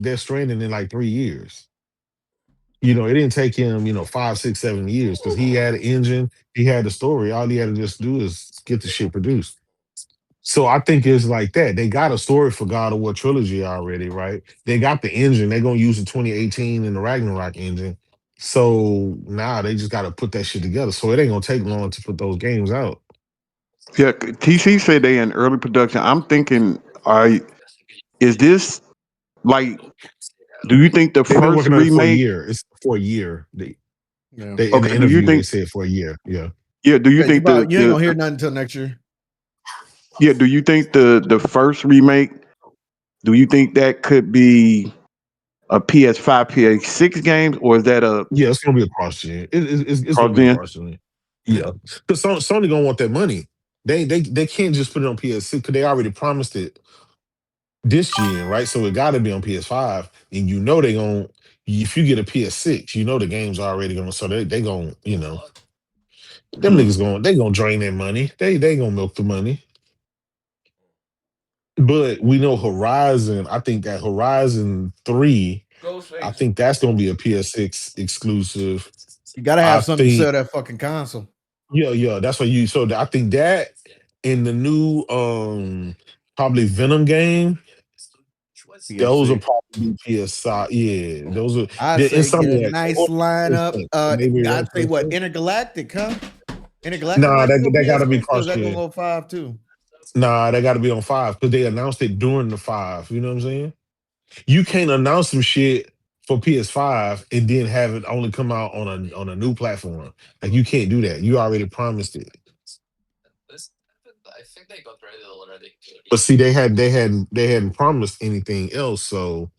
Death Stranding in like 3 years. It didn't take him, 5, 6, 7 years because he had an engine, he had the story. All he had to just do is get the shit produced. So I think it's like that. They got a story for God of War trilogy already, right? They got the engine. They're gonna use the 2018 and the Ragnarok engine. So now they just got to put that shit together. So it ain't gonna take long to put those games out. Yeah, TC said they in early production. I'm thinking, all right, is this like? Do you think the They've been first working on it for a remake? year. It's for a year. Yeah. They in the Okay, do you interview they think? said for a year. Yeah. Yeah, do you Yeah, think the you ain't the, gonna hear the nothing until next year. yeah? Do you think the first remake? Do you think that could be a PS5, PS6 games, or is that a Yeah, it's gonna be a cross gen. It's gonna cross be a gen? cross gen. Yeah, because Sony gonna want that money. They can't just put it on PS6 because they already promised it this gen, right? So it got to be on PS5, and they gonna. If you get a PS6, the game's already gonna. So they gonna them Hmm. niggas gonna drain their money. They gonna milk the money. But we know Horizon. I think that Horizon 3. I think that's gonna be a PS6 exclusive. You gotta I have something to think sell that fucking console. Yeah. That's what you. So I think that in the new probably Venom game, those will PS6. probably be PS5. Yeah, those are I the say get a Insomniac. nice lineup. Maybe I'd right say what PS6. Intergalactic, huh? Intergalactic Nah, might that go that got to be PS6 or is cross that gonna gen. go 5 too? Nah, that got to be on 5 because they announced it during the 5. You know what I'm saying? You can't announce some shit for PS5 and then have it only come out on a new platform. Like you can't do that. You already promised it. But see, they hadn't promised anything else. So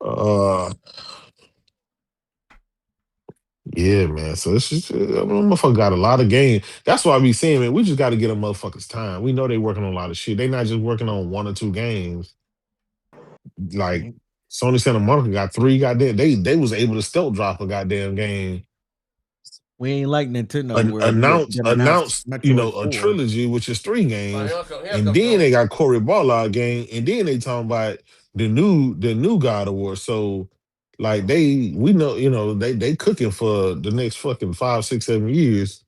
uh yeah, man. So it's just motherfucker got a lot of game. That's why I be saying, man, we just got to get a motherfuckers time. We know they working on a lot of shit. They not just working on 1 or 2 games. Like Sony Santa Monica got 3 goddamn. They was able to stealth drop a goddamn game. We ain't like Nintendo where we Announce done announced announce Metroid a 4. trilogy, which is 3 games, and then they got Corey Barlog game, and then they talking about the new God of War. So like we know they cooking for the next fucking 5, 6, 7 years.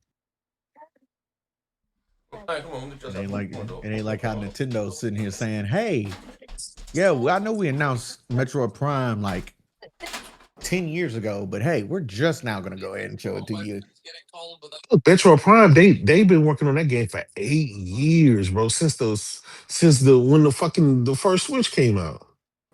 It ain't like how Nintendo's sitting here saying, "Hey, yeah, I know we announced Metroid Prime like 10 years ago, but hey, we're just now gonna go ahead and show it to you." Look, Metro Prime, they've been working on that game for 8 years, bro. Since when the first Switch came out.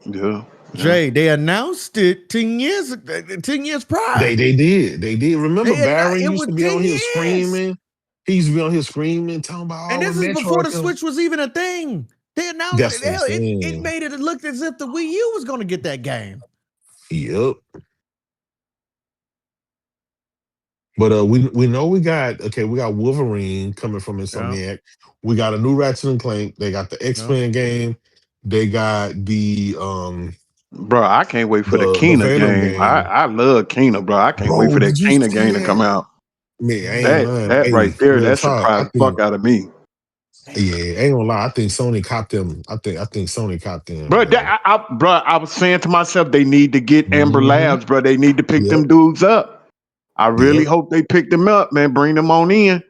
Yeah, yeah. Jay, they announced it 10 years They prior. they did. They did. Remember Baron It used was to be 10 on here years. screaming. He used to be on here screaming, talking about And all the this is before Metro. the Switch was even a thing. They announced That's it. what I'm Hell, it saying. made it look as if the Wii U was gonna get that game. Yep. But we know we got Wolverine coming from Yeah, Insomniac. We got a new Ratchet and Clank. They got the yeah. X-Men game. They got Bro, I can't wait for the the Kena Venom game. I game. I love Kena, bro. I can't wait Bro, for that did you Kena see game to that? come out. Man, I ain't That lying. that right Hey, there, real that talk. I surprised the fuck think, out of me. yeah, ain't gonna lie. I think Sony copped them. I think Sony copped them, Bro, man. bro, I was saying to myself, they need to get Amber Hmm. Labs, bro. They need to pick Yep, them dudes up. I really yep. hope they pick them up, man. Bring them on in.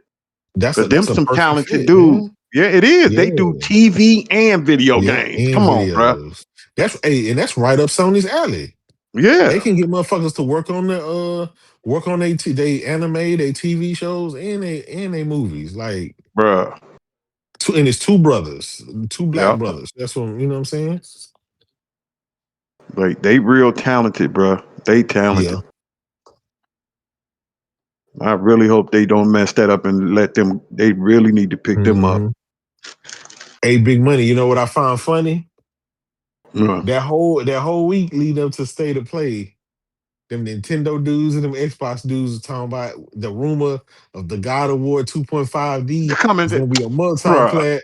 That's a Cause them that's a some perfect talented fit, dudes. man. Yeah, it is. They do Yeah, TV and video yep. games. And Come on, bro. videos. And that's right up Sony's alley. They Yeah, can get motherfuckers to work on they anime, they TV shows, and they movies. Like bro. and it's 2 brothers, 2 black Yeah, brothers. That's what you know what I'm saying. like they real talented, bro. They talented. Yeah. I really hope they don't mess that up and let them. They really need to pick them up. Hmm. Hey, big money. You know what I found funny? Yeah. That whole week leading up to State of Play, them Nintendo dudes and them Xbox dudes are talking about the rumor of the God of War 2.5D Coming, is gonna be a bro, multiplat.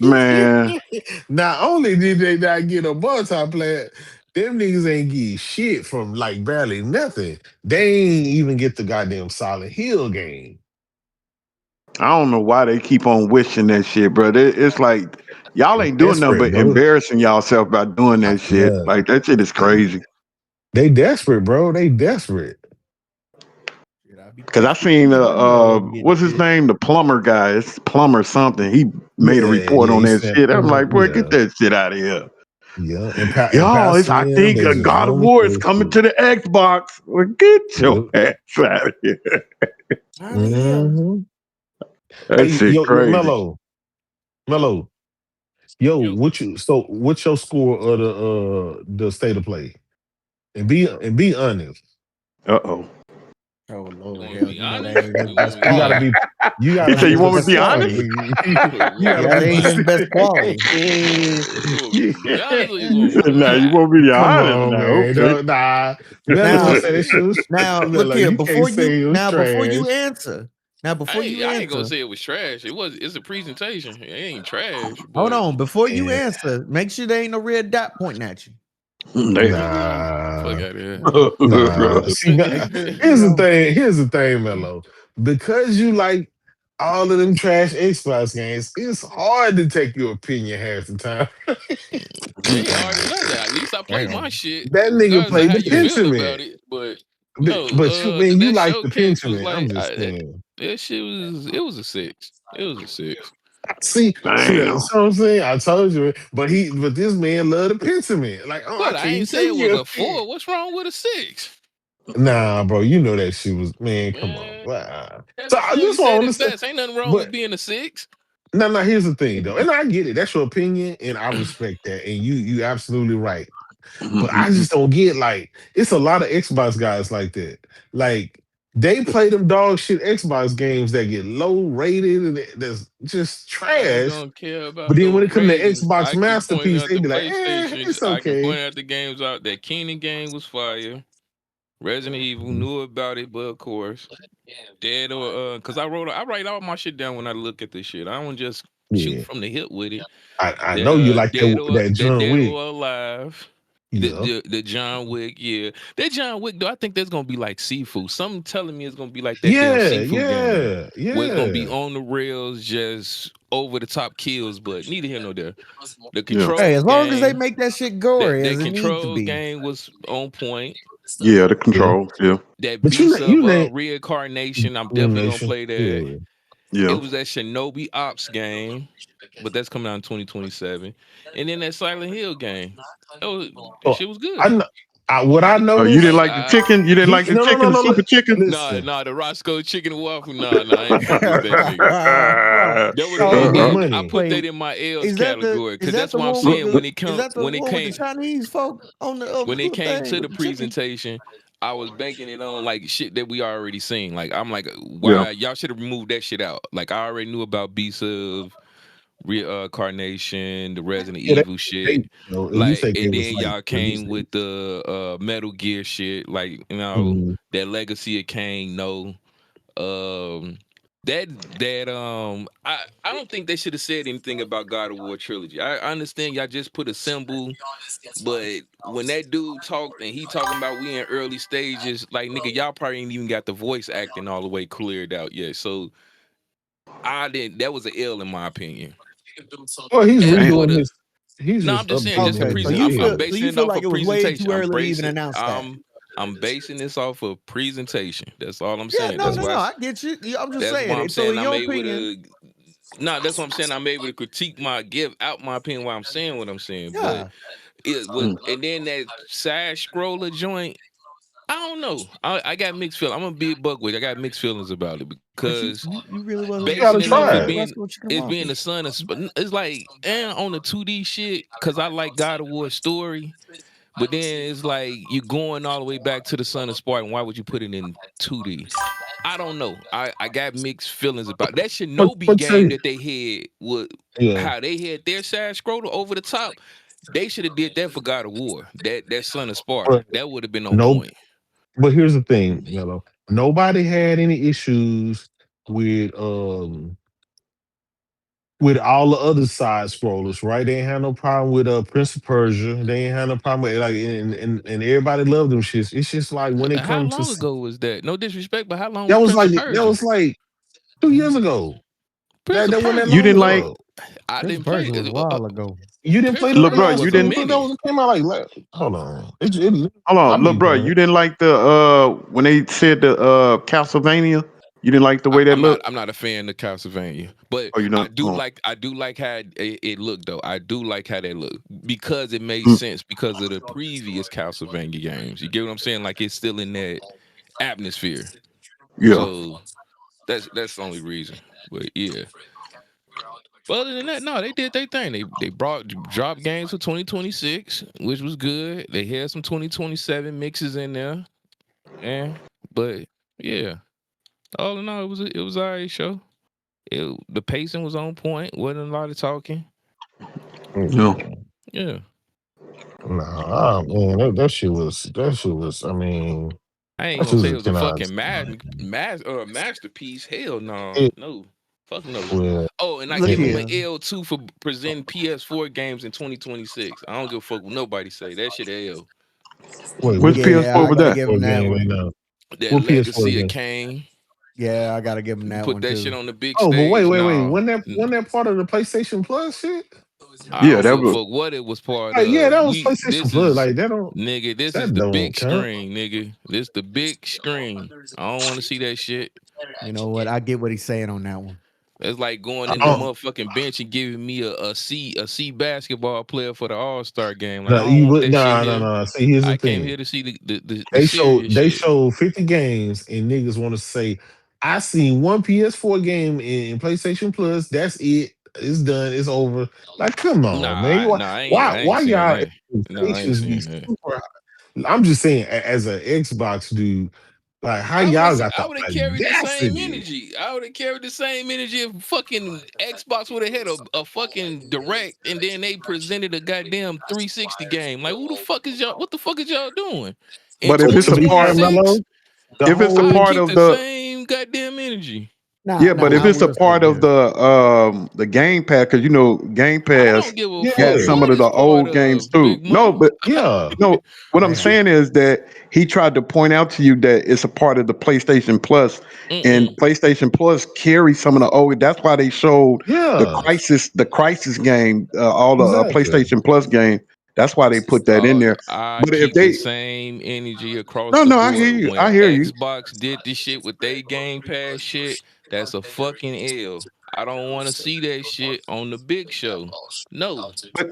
man, Not only did they not get a multiplat, them niggas ain't get shit from like barely nothing. They ain't even get the goddamn Silent Hill game. I don't know why they keep on wishing that shit, bro. It's like y'all ain't doing nothing Desperate, but bro. embarrassing y'allself by doing that shit. Yeah, Like that shit is crazy. they desperate, bro. They desperate. Shit, I'd be Cause I desperate seen too if you was getting what's his shit. name, the plumber guy. It's plumber something. He made a Yeah, report yeah. on He that said, shit. I'm like, boy, get yeah, that shit out of here. yeah. And Yo, Pastor I them, think they just God of run with War is that coming shit. to the Xbox. Well, get your Yep. ass out of here. Out of here. Hmm. That Hey, shit yo, crazy. Mello, yo, what's your score of the state of play? And be honest. Uh-oh. Oh You Lord, want me to hell, be you know that honest? ain't his You want best me to You be gotta quality. honest? be you You gotta Not say be you his want me to best be specific. honest? quality. You What gotta Yeah, be that ain't his best specific. quality. you want me to be honest or you You want me to said, be nah, you hot? want me to be Come honest on, now. man. Okay. Don't, nah. Mello Now, said that shit was look Mello, here. you can't say it was Before you trash. answer. Now, before you I ain't gonna answer, say it was trash. It's a presentation. It ain't trash, hold but on. Before you And answer, make sure there ain't no red dot pointing at you. Damn. man, fuck nah. out of here. Nah. See, Make sure here's the thing. Here's the thing, Mello. Because you like all of them trash Xbox games, it's hard to take your opinion half the time. It ain't hard or nothing. At least I play my Damn. shit, That nigga regardless of played how the you feel about Pentiment. it. But no, But you man, you that like the showcase was Pentiment. I'm like just saying. that shit was it was a six. It was a six. See Damn. that's what I'm saying. I told you, but this man loved the Pentiment. Like, oh, I But I can't ain't take say it was your a opinion. four. What's wrong with a six? Nah, bro, you know that shit was man. Come on, Man, wow. So Kevin I Shirley just want to said it understand. best. Ain't nothing wrong with But being a six. no, no. Here's the thing, though, and I get it. That's your opinion, and I respect that. And you absolutely right. But I just don't get like it's a lot of Xbox guys like that. Like they play them dog shit Xbox games that get low rated and that's just I ain't trash. gonna care But about then when those it come to ratings. Xbox I can point masterpiece, out they the be like, PlayStation. it's I can okay. point out the games out. That Keenan game was fire. Resident Evil Mhm. knew about it, but of course, Dead or because I write all my shit down when I look at this shit. I don't just shoot Yeah, from the hip with it. I know you like that That John Dead Wick. or Alive. Yeah, The John Wick, yeah. That John Wick, though, I think that's gonna be like seafood. Something telling me it's gonna be like that damn yeah, seafood game. yeah, Where it's gonna be yeah. on the rails, just over the top kills, but neither here nor there. The Yeah. Hey, control as long as they game, make that shit gory that as it needs to control be. game was on point. Yeah, the Yeah. control. Yeah. That But Beast you of name Reincarnation, I'm definitely gonna Illumination. play that. Yeah. It Yeah. was that Shinobi Ops game, but that's coming out in 2027. And then that Silent Hill game. That Oh, shit was I good. know. What I Oh, you didn't noticed. like the chicken? You didn't like the No, no, no, chicken, the no, no. super chicken? Listen, The Roscoe Chicken and Waffle. Nah, I ain't fuck with that nigga. That was it ain't the I money. put that Wait, in my L's is that the category is because that that's the why I'm one with saying the is that the when it one with the came Chinese folk on the when it came thing to the with the chicken? presentation, I was banking it on like shit that we already seen. Like I'm like, Yeah. why y'all should have removed that shit out? Like I already knew about Beast of Reincarnation, the Resident Yeah, Evil they shit. and you Like, think it and was then like y'all came releasing. with the Metal Gear shit. Like, Mm, that Legacy of Kane. No, um, I don't think they should have said anything about God of War trilogy. I understand y'all just put a symbol, but when that dude talked and he talking about we in early stages, like nigga, y'all probably ain't even got the voice acting all the way cleared out yet. So I didn't. That was an L in my opinion. well, he's As Damn. for redoing the his. He's no, just I'm just saying, just updating a Okay, his. so present. you I'm feel so basing you it feel off like a it was way presentation. too early to even announce that. I'm basing this off of presentation. That's all I'm Yeah, saying. no, That's no, why no. I get you. Yeah, I'm just that's why I'm saying. So saying in I'm your able opinion, to. No, that's what I'm saying. I'm able to critique give out my opinion while I'm saying what I'm saying. But yeah. it was, and then that side scroller joint. I don't know. I got mixed feelings. I'm gonna be a buck with you. I got mixed feelings about it But because you really wasn't You basing gotta it off try feeling it the it. being Roscoe Chicken it's being Waffle. the son of it's like on the 2D shit because I like God of War story, but then it's like you going all the way back to the son of Spartan. Why would you put it in 2D? I don't know. I got mixed feelings about that Shinobi But game say, that they had with yeah, how they had their side scroller over the top. They should have did that for God of War. That son of Sparta. but That would have been on no. point. But here's the thing, nobody had any issues with with all the other side scrollers, right? They ain't had no problem with Prince of Persia. They ain't had no problem with like and everybody loved them shits. It's just like when it How comes to long ago was that? No disrespect, but how long that was was Prince like of that Persia? was like 2 years ago. Prince of wasn't that You Persia. long didn't like, ago. I Prince didn't of play. Persia was a while ago. You didn't Prince play of the LeBron. Persia no. You was a You didn't. put those minute. that came out hold on. Hold I on, be LeBron. playing. You didn't like the when they said the Castlevania. You didn't like the way that I'm not. looked. I'm not a fan of Castlevania, but Oh, you know. I do Oh. like. I do like how it looked, though. I do like how that looked because it made Mm, sense because of the previous Castlevania games. You get what I'm saying? Like it's still in that atmosphere. yeah. So that's the only reason. But yeah. But other than that, no, they did their thing. They brought dropped games for 2026, which was good. They had some 2027 mixes in there. Yeah. But yeah. All in all, it was alright show. The pacing was on point. Wasn't a lot of talking. Yeah. Yeah, Nah, man, that shit was. I mean, I ain't that gonna shit was say it a was a 10 out of fucking 10. masterpiece. Hell no, It no, fuck no. well, Oh, and I Look give him yeah. an here. L too for presenting PS4 games in 2026. I don't give a fuck what nobody say. That shit a L. Wait, Which what Yeah, PS4 I was gotta that? give him PS4 that game? one. They know That what PS4 Legacy of game? Kane. Yeah, I gotta give him You that put one that shit too. on the big Oh, but stage. wait. No, Wasn't that part of the PlayStation Plus shit? I Yeah, don't that give a was. fuck what it was part Like, yeah, of. that was PlayStation This Plus. is Like nigga. This is that the don't big count. screen, nigga. This the big screen. I don't want to see that shit. You know what? I get what he's saying on that one. It's like going in the Oh, motherfucking bench and giving me a C basketball player for the All Star game. Like I no, don't you want would that shit no. here. No. See, here's the I came thing. here to see the serious They shit. showed 50 games and niggas want to say, I seen one PS4 game in PlayStation Plus. That's it. It's done. It's over. Like, come on, man. Nah, I ain't Why saying y'all that. No, I ain't expectations be saying that. super high? I'm just saying, as an Xbox dude, like how y'all got I the would have carried the same audacity. energy. I would have carried the same energy if fucking Xbox would have had a fucking direct and then they presented a goddamn 360 game. Like who the fuck is y'all? What the fuck is y'all doing? In But if But it's to a be fair, part,2026, Mello, the if it's a whole I part keep of the the, same goddamn energy. Now, yeah, now but if I it's a will say part of this. the Game Pass, because you know Game I Pass don't give a fuck got yeah, some what of is the part old games of too. Big No, Money. but yeah. no, what I'm Damn. saying is that he tried to point out to you that it's a part of the PlayStation Plus, and Mm-mm. PlayStation Plus carries some of the old. That's why they showed Yeah, the Crisis game, all the exactly. PlayStation Plus game. That's why they put that in there. I But if keep the they, same energy across no, the no, I hear board. you. When I hear you. Xbox did this shit with they Game Pass shit, that's a fucking L. I don't want to see that shit on the big show. No. But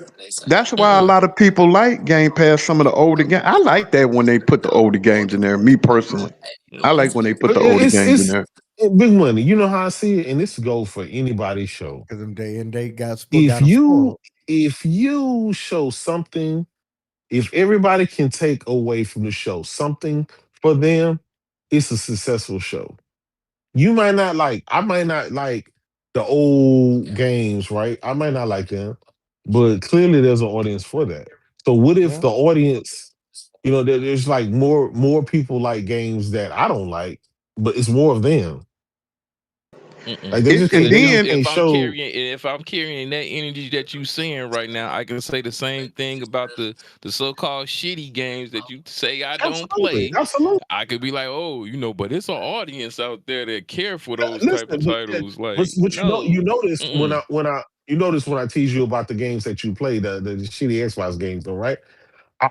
that's why a Mm-mm. lot of people like Game Pass. Some of the older games, I like that when they put the older games in there. Me personally, I like Mm-mm. when they put But the older games in it's there. big money. You know how I see it, and this goes for anybody's show. Because they If got him you spoiled. if you show something, if everybody can take away from the show something for them, it's a successful show. You might not like, I might not like the old games, right? I might not like them, but clearly there's an audience for that. So what if Yeah. the audience, there's like more people like games that I don't like, but it's more of them. Mm-mm. Like It, Because and then they if can't show. I'm carrying that energy that you saying right now, I can say the same thing about the so-called shitty games that you say I don't Absolutely, play. absolutely. I could be like, oh, but it's an audience out there that care for those type of Listen, titles. Like, but no, you notice mm-mm. you notice when I tease you about the games that you play, the shitty Xbox games, though, right? I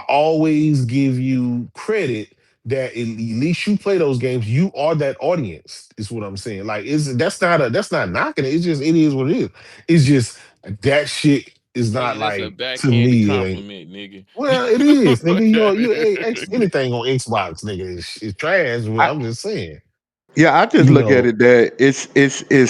always give you credit that at least you play those games. You are that audience, is what I'm saying. Like, that's not knocking it. It's just it is what it is. It's just that shit is not Nigga, that's a like, to backhanded me, it ain't. compliment, nigga. Well, it is, nigga. Anything on Xbox, nigga, is trash. But I, I'm just saying, yeah, I just you look at know, it that it's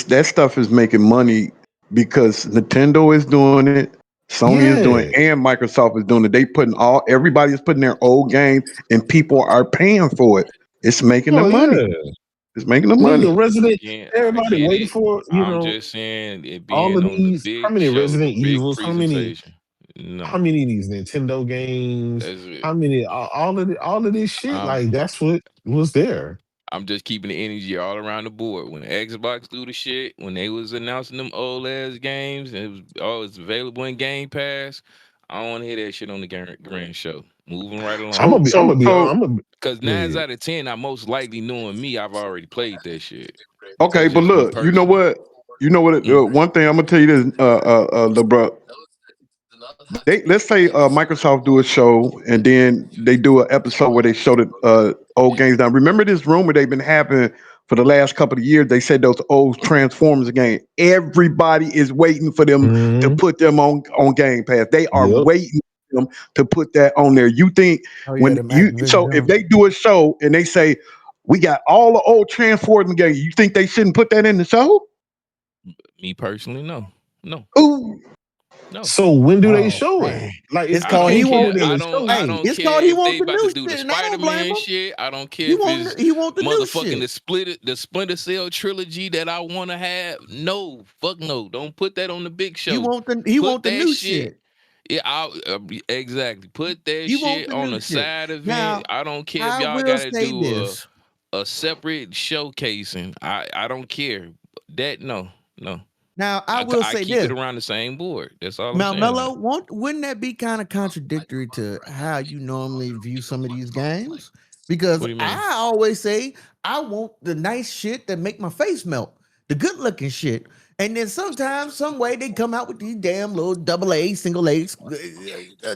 that stuff is making money because Nintendo is doing it, Sony is doing it, yeah. and Microsoft is doing it. They putting everybody's putting their old game, and people are paying for it. It's making them Oh money. yeah. It's making them money. Nigga, Resident, Again, I everybody get waiting it. for, I'm just saying it all being of on the these, how big many show, the Resident big Evils, presentation. No, how many of these Nintendo games, that's it. how many, all of this shit, Um, like, that's what was there. I'm just keeping the energy all around the board. When Xbox do the shit, when they was announcing them old ass games, and it's available in Game Pass. I don't want to hear that shit on the grand show. Moving right I'm along. gonna be. I'm gonna be. I'm gonna. Because Go 9 ahead. out of 10, I most likely knowing me, I've already played that shit. Okay, That's but just me look, you know personally. what? You know what? Mm. One thing I'm gonna tell you this, LeBron. Let's say Microsoft do a show and then they do an episode where they show the old games. Now, remember this rumor they've been having for the last couple of years? They said those old Transformers game. Everybody is waiting for them to Mm-hmm. put them on Game Pass. They are Yep. waiting for them to put that on there. You think Oh yeah, when them you Activision so if Jones. they do a show and they say we got all the old Transformers games, you think they shouldn't put that in the show? Me personally, no. No. Ooh, No. So when do they Oh show it? man, Like, it's you I called he don't can't put care. want. it in the show. I Hey, don't it's called he care if want they the about to new do the shit, and I don't blame Spider-Man him. shit. I don't care He if want it's he want the new motherfucking shit. the Splinter Cell trilogy that I want to have. No, fuck no. Don't put that on the big show. He Put want the that new shit. shit. Yeah, exactly. Put that He want shit the on new the shit. side of it. Now I don't care if I y'all will got to say do this. a separate showcasing. I don't care. That no. Now I will I say keep it this. around the same board. That's all I'm Now, saying. Mello, wouldn't that be kind of contradictory to how you normally view some of these games? Because What do you mean? I always say I want the nice shit that make my face melt, the good looking shit. And then sometimes, some way, they come out with these damn little double A, single A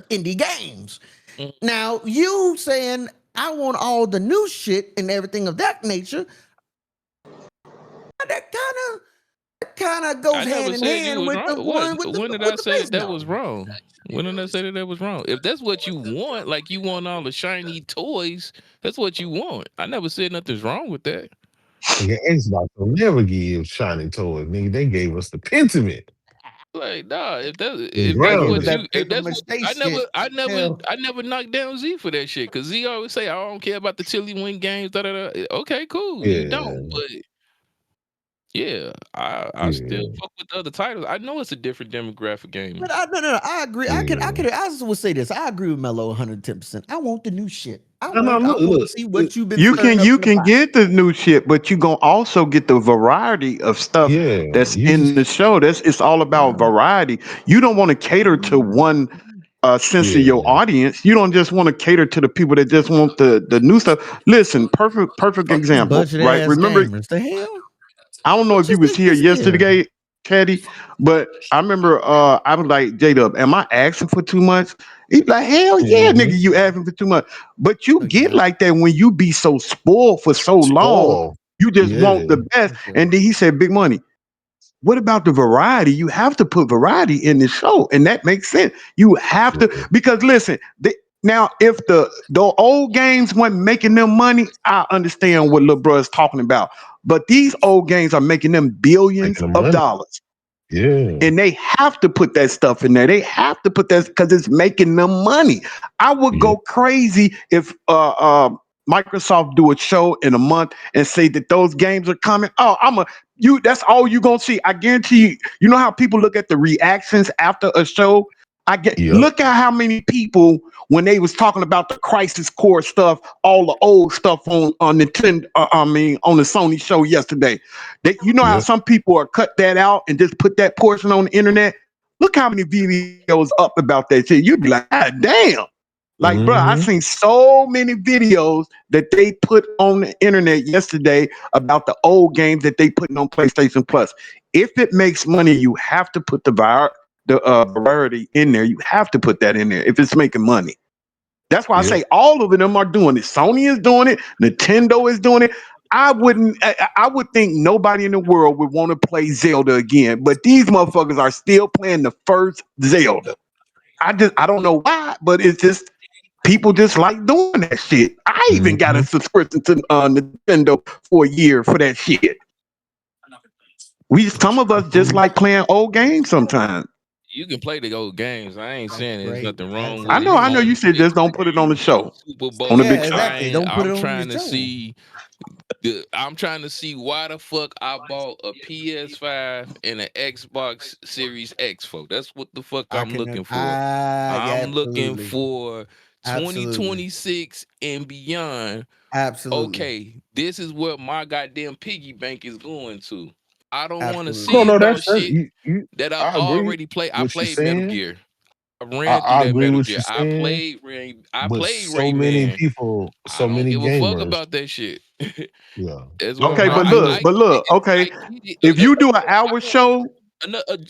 indie games. Mm. Now, you saying I want all the new shit and everything of that nature, that kind of I goes never hand in said you hand was with wrong. the What? one When did I with the say face that that melt. was wrong? When did I say that that was wrong? If that's what you want, like you want all the shiny toys, that's what you want. I never said nothing's wrong with that. Nigga, Xbox will never give shiny toys. Nigga, they gave us the Pentiment Like, nah, and They that's gave us what grounded. you that if paper that's mache what shit. Hell, I never knocked down Z for that shit. Cause Z always say I don't care about the Tilly Wing games, da da da. Okay, cool. You don't, Yeah, but yeah, I still yeah, fuck with the other titles. I know it's a different demographic but gaming. no, I agree. yeah. I just would say this. I agree with Mello 110%. I want the new shit. No, no, I look, want to look. see what you've been you stirring can up you in the can pot. get the new shit, but you gonna also get the variety of stuff Yeah, that's you in the just, show. That's it's all about variety. You don't want to cater to one sense of your yeah, audience. You don't just want to cater to the people that just want the new stuff. Listen, perfect Fuck these example, budget right? ass Remember, gamers. The hell? I don't know What if you you was think here this is? yesterday, Teddy, but I remember I was like, J-Dub, am I asking for too much? He's like, hell yeah, mm-hmm. nigga, you asking for too much. But you No, you're get not. like that when you be so spoiled for so long, Spoil. you just Yeah, want the best. That's true. And then he said, Big Money, what about the variety? You have to put variety in the show, and that makes sense. You have to yeah, because listen, now if the old games weren't making them money, I understand what little bro is talking about. But these old games are making them billions making the of money. dollars. Yeah, And they have to put that stuff in there. They have to put that because it's making them money. I would yeah, go crazy if Microsoft do a show in a month and say that those games are coming. Oh, you. That's all you gonna see. I guarantee you. You know how people look at the reactions after a show. yep, Look at how many people when they was talking about the Crisis Core stuff, all the old stuff on Nintendo. I mean, on the Sony show yesterday. You know how yep. some people are cut that out and just put that portion on the internet. Look how many videos up about that shit. You'd be like, God damn. Like, bro, I Mm-hmm. seen so many videos that they put on the internet yesterday about the old games that they putting on PlayStation Plus. If it makes money, you have to put the variety in there. You have to put that in there if it's making money. That's why I Yep. say all of them are doing it. Sony is doing it. Nintendo is doing it. I wouldn't. I would think nobody in the world would want to play Zelda again, but these motherfuckers are still playing the first Zelda. I don't know why, but it's just people just like doing that shit. I even got a Mm-hmm. subscription to Nintendo for a year for that shit. Some of I us just feel like playing old games sometimes. You can play the old games. I ain't That's saying there's great. nothing wrong That's with it. I know you On said big just don't put it on the screen, show, Super on the Bowl. big Yeah, screen. exactly. Don't put it I'm on the trying to show. see. I'm trying to see why the fuck I bought a PS5 and an Xbox Series X, folks. That's what the fuck I I'm can. looking for. Yeah, I'm looking absolutely, for absolutely, 2026 and beyond. absolutely, Okay, this is what my goddamn piggy bank is going to. I don't want to absolutely. no, see no. no That's shit you. that I've I agree already played. I what you're played Metal saying. Gear. I ran through I that agree Metal with Gear. you saying, I but played so many Rayman. people, I so don't many give a fuck gamers, about that shit. yeah, That's yeah. what Okay, I but feel look, okay. I get it. If you do an hour I show,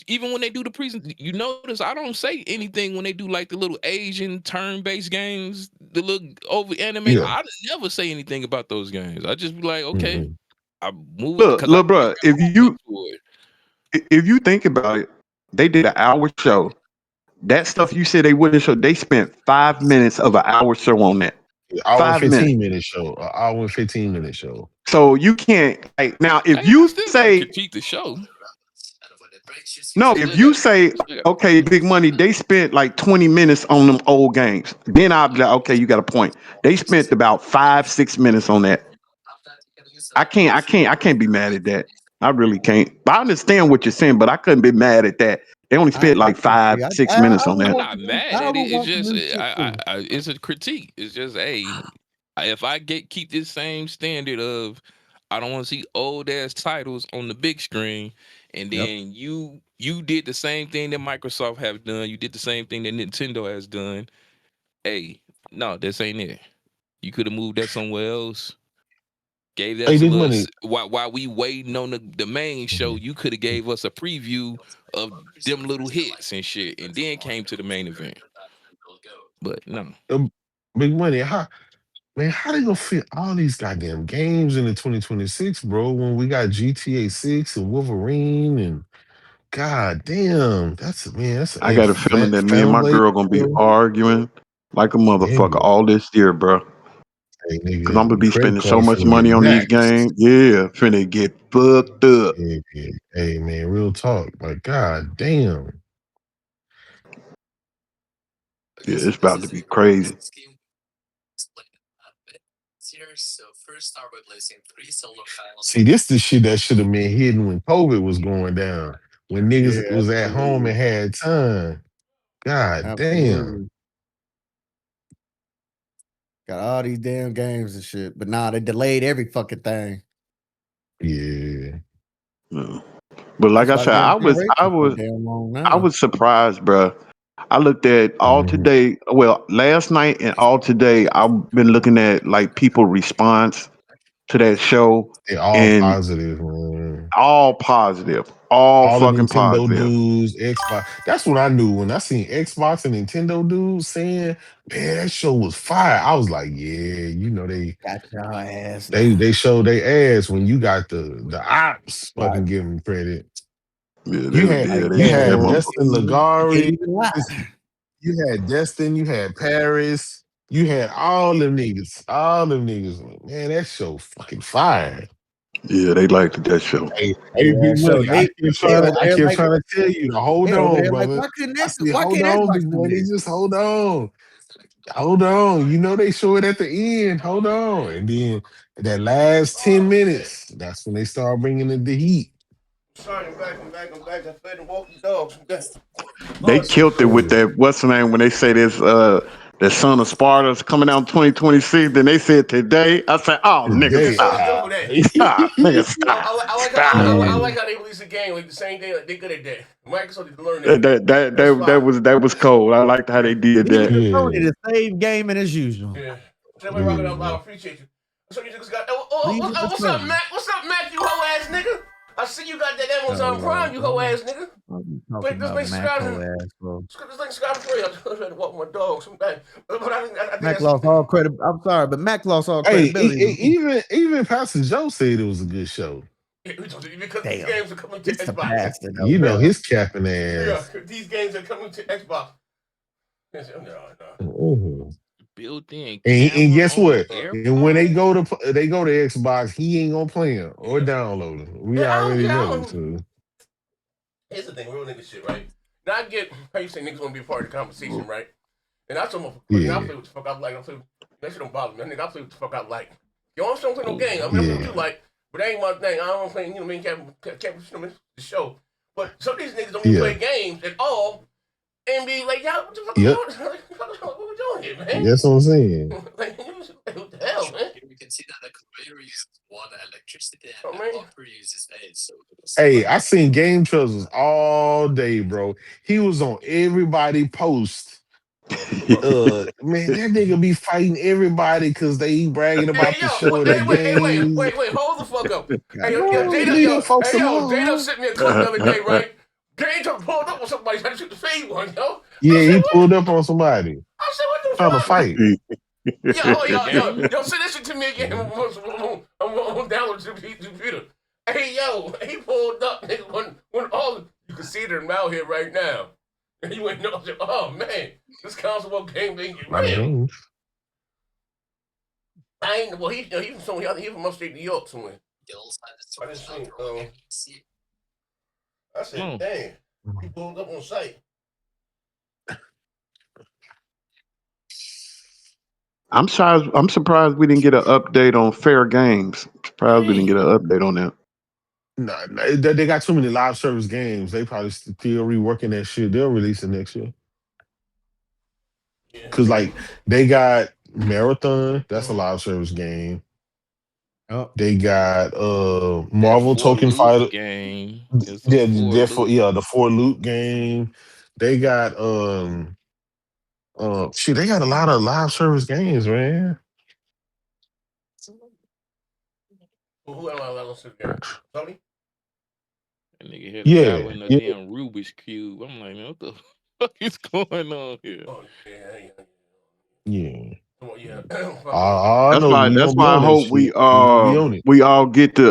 even when they do the present, you notice I don't say anything when they do like the little Asian turn-based games, the little over animated. yeah. I never say anything about those games. I just be like, okay, Hmm. I move it look, because I look, bro. look to it. If you think about it, they did an hour show. That stuff you said they wouldn't show. They spent 5 minutes of an hour show on that. Hour and 5 minutes. 15 minute show, hour and 15 minute show. So you can't like now if Hey, I you still gotta say critique the show. no, if you say Still gotta okay, Big Money, they spent like 20 minutes on them old games. Then I'll be like, okay, you got a point. They spent about 5-6 minutes on that. I can't be mad at that. I really can't. I understand what you're saying, but I couldn't be mad at that. They only I spent like can five, agree. six I minutes on would that. I'm want not some new. mad I at would it. It's want some just new shit too. it's a critique. It's just if I keep this same standard of I don't want to see old ass titles on the big screen, and Yep. then you did the same thing that Microsoft have done. You did the same thing that Nintendo has done. Hey, no, this ain't it. You could have moved that somewhere else. Gave Hey, us a Big little Money. while we waiting on the main show. Mhm. You could have gave us a preview of them little hits and shit, and then came to the main event. But no, Um, Big Money. How they gonna fit all these goddamn games into 2026, bro? When we got GTA 6 and Wolverine and god damn, that's I a got a feeling that me and Phantom my Blade. girl gonna be Bro. arguing like a motherfucker Damn, all this year, bro. hey Cause I'm gonna nigga, be credit spending so card much finna get money on these maxed. games. Yeah, finna get fucked up. Hey man, real talk. Like, god damn. Yeah, it's about to be crazy. See, this the shit that should have been hidden when COVID was going down. When Yeah, niggas was at home absolutely, and had time. God damn. absolutely. Got all these damn games and shit, but nah, they delayed every fucking thing. Yeah. Yeah. But like That's I why said, damn I was I generation's so was damn long I now. was surprised, bro. I looked at all Mhm. today. Well, last night and all today, I've been looking at like people response to that show, They all and positive, man. all positive, all All the fucking Nintendo positive. dudes, Xbox. That's what I knew when I seen Xbox and Nintendo dudes saying, "Man, that show was fire." I was like, "Yeah, Got your ass they now. showed they ass when you got the ops Right. fucking giving credit." Yeah, You had Like, they you had that had damn, Destin motherfucker. you can't Lagari, even lie. you had Destin, you had Paris, you had all them niggas, all them niggas. Man, that show fucking fire. Yeah, they liked that show. Hey, Yeah, big so money. they over I there kept like trying to tell you to hold they over on, there like brother. I said, why hold can't on, Xbox big do money. this? Just hold on. Hold on. You know they show it at the end. Hold on. And then that last 10 minutes, that's when they start bringing in the heat. Sorry, I'm back. I fed and walked the dogs. I'm back. They Oh, killed it with Yeah. that. What's the name when they say this? The Son of Sparta's coming out in 2026. Then they said today. I said, oh nigga, yeah, Today. so stop, it's good for that. stop, nigga, I, stop, I, I like how stop. I Yeah. like how they release the game like the same day. Like they good at that. Microsoft need to learn that. That's fine. That was cold. I liked how Yeah, they did Leave that. it to Sony Yeah. to save gaming as usual. yeah. Tell me, Rocket, I Yeah. appreciate you. So you just got. Leave it to What's up, Sony. Mac? What's up, Mac? You hoe ass nigga. I see you got that Oh Amazon Lord, Prime. You hoe ass nigga. I'll be talking Click this about link, Mac subscribe. whole ass, bro. This link, subscribe for free. I'm trying to walk my dog sometime. But I think Mac that's. lost all credit. I'm sorry, but Mac lost all Hey, credibility to me. even Pastor Joe said it was a good show. Because these Damn, games are coming to it's the Xbox. pastor though, You know bro. his capping Yeah, ass. these games are coming to Xbox. No. Mhm. built-in And camera guess on what? And when AirPods. they go to Xbox, he ain't gonna play them or Yeah. download them. We Yeah, already I know. don't. So Here's the thing, real nigga shit, right? Now I get how you say niggas want to be a part of the conversation, right? And I told him, I yeah, play what the fuck I like. I play, that shit don't bother me. Nigga, I play what the fuck I like. You don't play no Oh game. I mean, I play what you yeah, like, but that ain't my thing. I don't play, the show. But some of these niggas don't even yeah, play games at all and be like, y'all, what the fuck we yep. doing? What we doing here, man? That's what I'm saying. Like, what the hell, man? Oh, man. Hey, I seen Game Trousers all day, bro. He was on everybody post. Man, that nigga be fighting everybody because they bragging about Hey the yo, show, their games. hold the fuck up. Hey God yo, Bro, damn. J-Dub, leave them folks J-Dub alone. sent me a clip the other day, right? Game Truck pulled up on somebody trying to shoot the fade one, yo. I Yeah, said, he what? pulled up on somebody What the trying to fuck? fight. In the game? Send that shit to me again. Mhm. I'm gonna download it to the computer. Hey, yo, he pulled up, nigga, when all, you can see it in out here right now. And you went, no, oh, man, this console game didn't get A lot of real. games. I ain't, well, he from somewhere, I think he from upstate New York somewhere. I just seen, I said, No. damn, he pulled up on site. I'm surprised we didn't get an update on Fair Games. Surprised we didn't get Hey, an update on that. Nah, they got too many live service games. They probably still reworking that shit. They'll release it next year. yeah, Cause like they got Marathon, that's a mhm. live service game. Oh, They got That Marvel four Token loop Fighter. game. It's a Yeah, four therefore, loop. yeah, the four loop game. They got shit, they got a lot of live service games, man. Who am I allowed to sit there? Sony? That nigga had a battle Yeah, in a yeah, damn Rubik's Cube. I'm like, man, what the fuck is going on here? Oh, yeah. yeah. Come on, yeah. Fucking, I know we That's gonna be why I on that hope shit. We gonna be on it. we all get to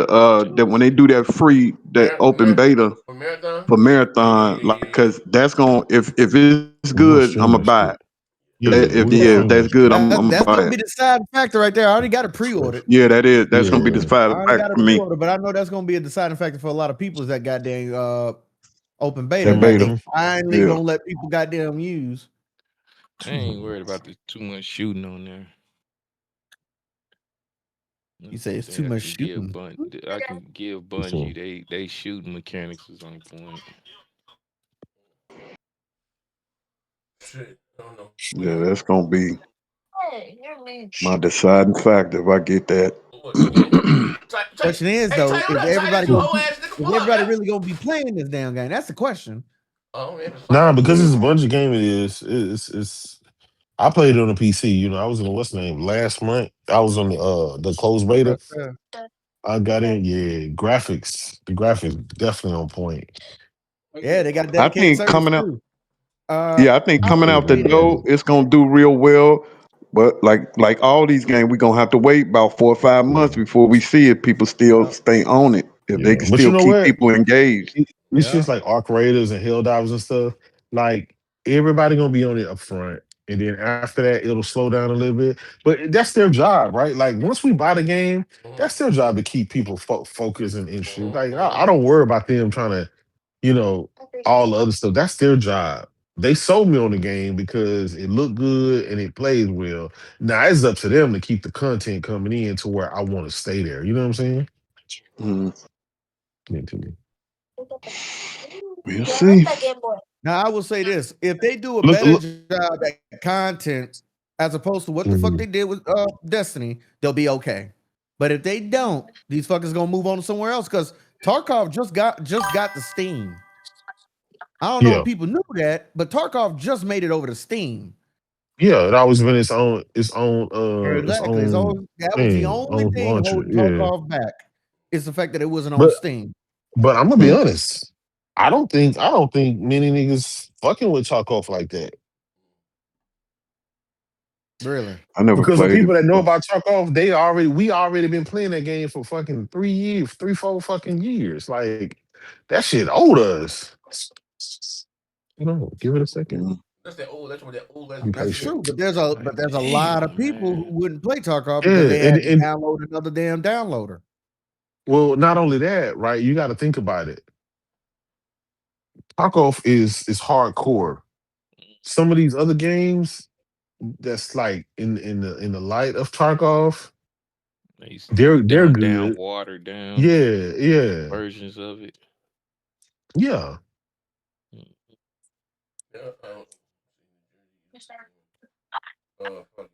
that when they do that free that open beta for Marathon? for Yeah, marathon, like because that's gonna if it's good, We gonna I'ma stream that buy it. shit. Yeah, we gonna If stream that's that good, shit. I'm that's buy gonna it. be the deciding factor right there. I already got it pre-ordered. Yeah, that's gonna be the Yeah, I deciding already factor got it for me. pre-ordered, but I know that's gonna be a deciding factor for a lot of people is that goddamn open beta That that they beta. hmm finally Yeah. gonna let people goddamn use. I ain't worried about the too much shooting on there. I You say it's too think I much can give shooting. Bun. I can give Bungie. They shooting mechanics is on point. shit. I don't know. But Yeah, yeah. that's gonna be my deciding factor if I get that. What, the game? Question is Hey, though, Tay, is that tight everybody as you gonna hoe ass nigga. is Pull up, everybody yeah? really gonna be playing this damn game? That's the question. Oh, man, it's Nah, fucking. because Yeah. it's a bunch of game. It is. It's. I played it on the PC. You know, I was in the what's the name last month. I was on the closed beta. Press there. I got in. Yeah, graphics. The graphics definitely on point. Yeah, they got a I dedicated think service coming out too. Yeah, I think I coming want to out the say this. door, it's gonna do real well. But like all these games, we're gonna have to wait about 4 or 5 months Yeah, before we see if people still Yeah, stay on it. If they yeah. can But you still know keep what? people engaged. It's yeah. just like arc raiders and hell divers and stuff. Like everybody gonna be on it up front, and then after that it'll slow down a little bit. But that's their job, right? Like once we buy the game, Mm-hmm, that's their job to keep people focused and interested. Like mm-hmm, I don't worry about them trying to, you know, all the other stuff. That's their job. They sold me on the game because it looked good and it plays well. Now it's up to them to keep the content coming in to where I want to stay there. You know what I'm saying? Mm, Yeah, to me. we'll see. Now I will say this: if they do a Look, better look. job at content as opposed to what the fuck Mhm. they did with Destiny, they'll be okay. But if they don't, these fuckers gonna move on to somewhere else because Tarkov just got the Steam. I don't know if Yeah. people knew that, but Tarkov just made it over to Steam. Yeah, it always been its Exactly. own That was the thing, only own thing launcher. holding Yeah. Tarkov back is the fact that it wasn't on But Steam. I'm gonna be Mm, honest. I don't think many niggas fucking with Chalk off like that. Really. I never Because the played it people that know before. about Chalk off, we already been playing that game for fucking 3 years, 4 fucking years. Like that shit old us. Give it a second. Mm, that's what that old ass Be That's PC. patient. true, but Like, there's a lot of damn, people who man. wouldn't play Tarkov because Yeah, they had to download another damn downloader. well, not only that, right? You got to think about it. Tarkov is hardcore. Some of these other games that's like in the light of Tarkov, These they're dumbed down, good. watered down Yeah, yeah, versions of it. yeah. Mm. Yeah, fuck it,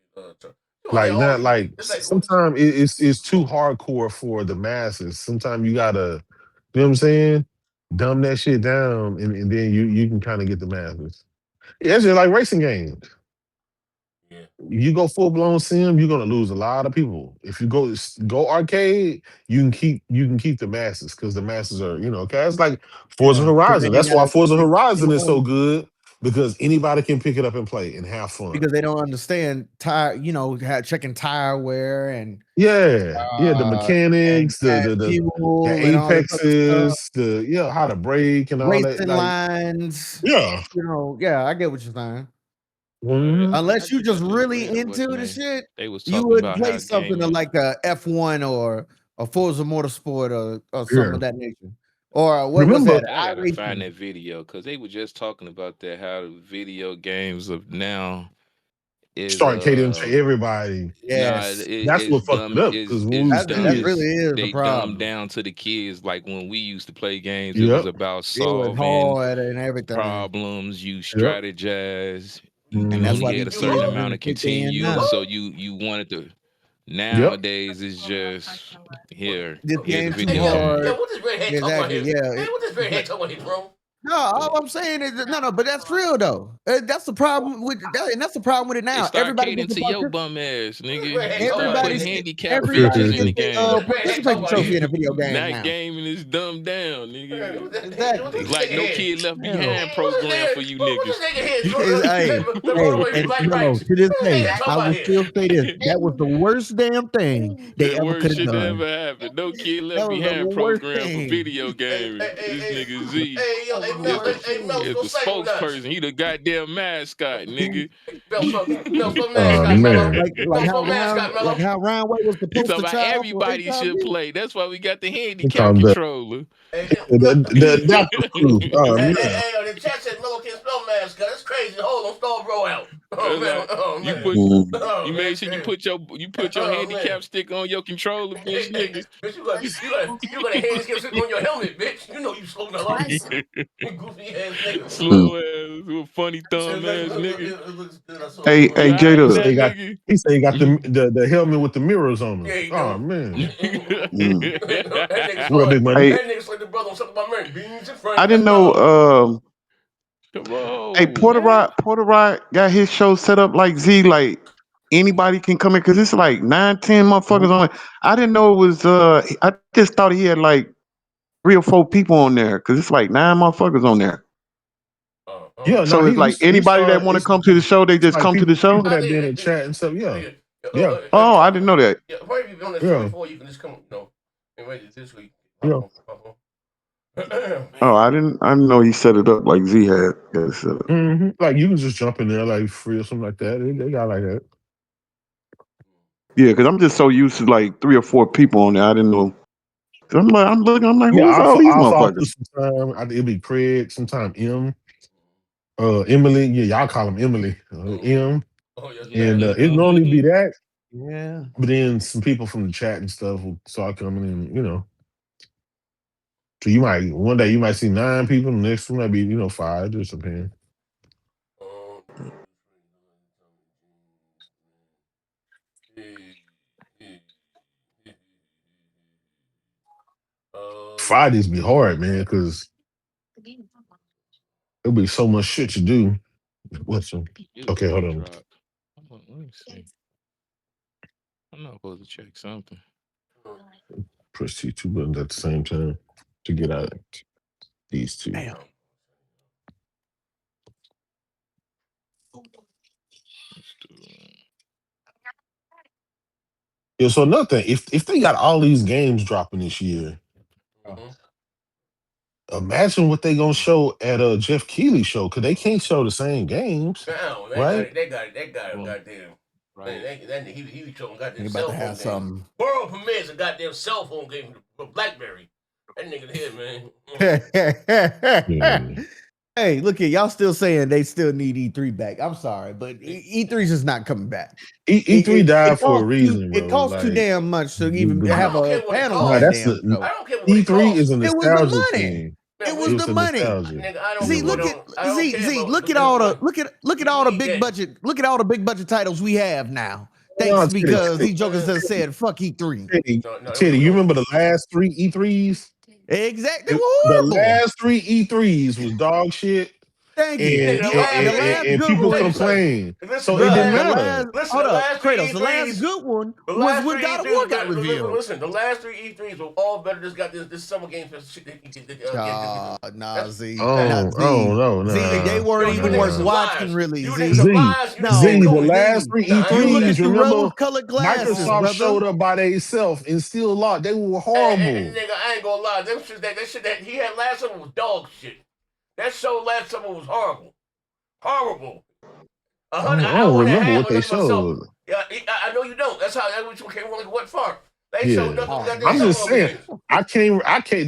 you know, they Like all not these. like It's like what? sometimes it's too hardcore for the masses. Sometimes you gotta You know what I'm saying? Dumb that shit down, and then you can kind of get the masses. Yeah, it's just like racing games. Yeah. You go full blown sim, you're gonna lose a lot of people. If you go arcade, you can keep the masses because the masses are okay. It's like Forza Yeah, because they Horizon. ain't That's got why a Forza they Horizon is so don't good because anybody can pick it up and play and have fun. because they don't understand tire, checking tire wear and Yeah, the uh and mechanics, the gas the the, the fuel and all this other stuff, apexes, how to brake and all that. racing Like, lines. yeah. Yeah, I get what you're saying. Mhm. Unless you I just just really read what's into the the name. shit, They was you talking wouldn't about play how something gaming. like a F1 or a Forza Motorsport or something Yeah. of that nature. Or what was Remember, that? I gotta find iRacing. that video because they were just talking about that how the video games of now is start catering to everybody. nah Yes. That's what it's fucked it dumb up because when we was That kids, really is the they dumb problem. down to the kids like when we used to play games it was yep, about It was solving hard and everything. problems, you yep, strategize, you And that's mhm, why only had these a You certain kids who? amount really of kick in You now. continues, so who? you wanted to yep. nowadays it's just This here's a game too Hey, video yo, game. hard. what this redhead talking about Exactly. here? Yeah. Hey, what this redhead talking about here, bro? No, all I'm saying is no, but that's real though. That's the problem with that, and that's the problem with it They now. start Everybody catering gets to to your participate. bum ass, What this nigga. redhead They talking start about Everybody, putting here? handicap everybody features in gets the a What game. this redhead talking participation about trophy here? in a video game Now now. gaming is dumbed down, Man, nigga. what Exactly. this Like nigga no here? kid left Yeah. behind program for you What this niggas. nigga here? Hey, The hey, runaway and black no, rights. to this What this day, nigga talking I about will here? still say this. That was the worst damn thing they The ever worst could have shit that done. ever happened. No kid That left was the behind worst program for thing. video Hey, gaming. hey, hey, This hey, nigga Z hey, yo, That was hey, the Mel, is worst Mel, thing. the so say with us. spokesperson. He the goddamn mascot, nigga. Mel, so Oh mascot, Mello. man, Mel, so mascot, Like Mello. how Ryan White was the He poster talking about child for everybody should HIV. play. That's why we got the they handicap call them controller. Hey, the adaptive crew. Oh man, the chat said Mello can't spell mascot. That's crazy. Hold on, stall bro out. Oh That's man, like oh you man, put Mhm. oh you man, made that's sure you crazy. put your Oh man. handicap stick on your controller, bitch, nigga. Bitch, you got a hand skip on your helmet, bitch. You know you slow mellow. You goofy ass nigga. Mm. Slow ass, little funny thumb ass nigga. It looks good. I saw Hey, it. hey, You alright he Jada. said now, he got nigga? the helmet with the mirrors on them. Yeah, you Oh know. man, Mm. That nigga what a saw it. big money. Hey, That nigga saw the brother on something about Mary. Beans and I Frank. didn't Let's know. go. Come Hey, on, Porter man. Rod, Porter Rod got his show set up like Z. Like anybody can come in because it's like 9, 10 motherfuckers on it. I didn't know it was. I just thought he had like 3 or 4 people on there because it's like 9 motherfuckers on there. Yeah, no, So it's like he anybody that started. want to come to the show, they It's just like come to the people show. I that be in think, the chat and stuff. Yeah, yeah, yeah, Oh, I didn't know that. yeah, probably if you've been on the show yeah, before, you can just come, and wait this week. yeah. Pop Oh, Man. I didn't know he set it up like Z had it set up. Like you can just jump in there like free or something like that. They got like that. Yeah, because I'm just so used to like 3 or 4 people on there. I didn't know. 'Cause I'm looking. I'm like, Yeah, who's all these I'll put motherfuckers? some time. It'll be Craig, sometime Emily. Yeah, y'all call him Emily. M, Oh, yes, and ma'am. it normally be that. Yeah. But then some people from the chat and stuff will start coming in. So you might one day you might see 9 people, the next one might be 5, just depending. Um, Fridays be hard, man, because there'll be so much shit to do. What's some? This Okay, hold video on. dropped. Hold on, let me see. I'm not supposed to check something. Press T2 buttons at the same time to get out these two. Damn. Let's do Yeah, so another thing, if they got all these games dropping this year, imagine what they gonna show at a Jeff Keighley show, because they can't show the same games, Now right? they got boom. goddamn. Right. He was showing goddamn You about cell to phone have game. something. World premieres a goddamn cell phone game for BlackBerry. That nigga here, man. Yeah. Hey, look here, y'all still saying they still need E3 back. I'm sorry, but E3 is just not coming back. E3 died for a costs reason, it bro. costs too Like, damn much to even the- I have don't a care what it panel on nah, that costs. that's damn the I show. don't care what it E3 is costs. a It was the nostalgia money. thing. Man, It It was was the a money. nostalgia. nigga, I don't See, care. look at I don't see, care see, about look the at all the money. look at all the We big get- budget, look at all the big budget titles we have now. No, Thanks because Teddy, these jokers have said fuck E3. Teddy, No, Teddy, we you don't. remember the last 3 E3s? Exactly. They were The horrible. last 3 E3s was dog shit, Thank you. and Nigga, the last And the three, last and good people tell you one, something. complained, Listen, so it the didn't bruh, last, matter. listen, hold the up, last three Kratos. The last E3s, good one the was last when three God of E3s War were got better. revealed. Listen, the last three E3s were all better. Just got this summer game for shit. Nah, Z. Oh, Not oh Z. no, Z, they nah. weren't Yo, you even niggas worth is watching, liars. really, You niggas Z. are Z, liars. You niggas Z, No, the cool. last Z. 3 Nah, I ain't You gonna looking E3s, lie. through remember rose-colored glasses, Microsoft brother. showed up by themselves and still lost. They were Hey, horrible. nigga, I ain't gonna lie. That shit that he had last summer was dog shit. That show last summer was horrible. Horrible. I Hour don't and a remember half what of they nothing but self. showed. Yeah, I know you don't. That's how that came on what for. They showed Yeah, nothing but Oh goddamn I'm just man, summer saying. games.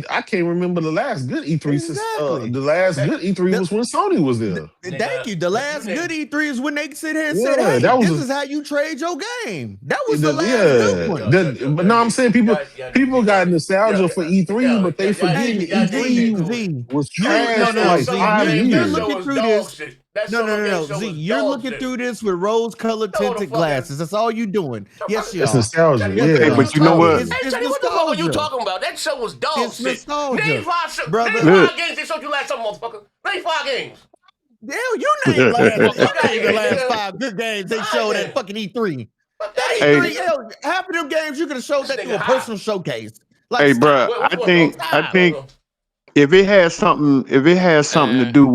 I can't remember the last good E3. exactly. The last That, good E3 was when Sony was there. Thank you. The you last good niggas. E3 is when they sit here and said, Yeah, "Hey, that was this a is how you trade your game." That was the last good yeah. Yo, one. yo, yo, But yo, no, I'm saying people got nostalgia for E3, but they Thank forgetting you. Z, E3 cool. Z. was You trash That for damn like Z. summer 5 game, that You're show years. looking was through dog this. shit. That summer game show Z. was You're dog looking shit. through this with rose-colored No, the tinted fuck glasses. That's all you doing. Yes, you It's are. nostalgia. Teddy, what Yeah, the Hey, fuck Yes, are you but you know talking? what? it's Hey, it's Teddy, what the fuck are you nostalgia. talking about? That show was dog It's shit. Name nostalgia, name brother. Look. 5 games they showed you last summer, motherfucker. Name 5 games. Hell, you name Fuck out of the here, last nigga. 5 good games they 5 showed at games. fucking E3. Fuck That out of here, Hey, E3, nigga. hell, half of them games you could have showed This that through nigga a high. personal showcase. Like, hey, stop, bruh, Which one though? I stop. think Go. if it has something to Uh, do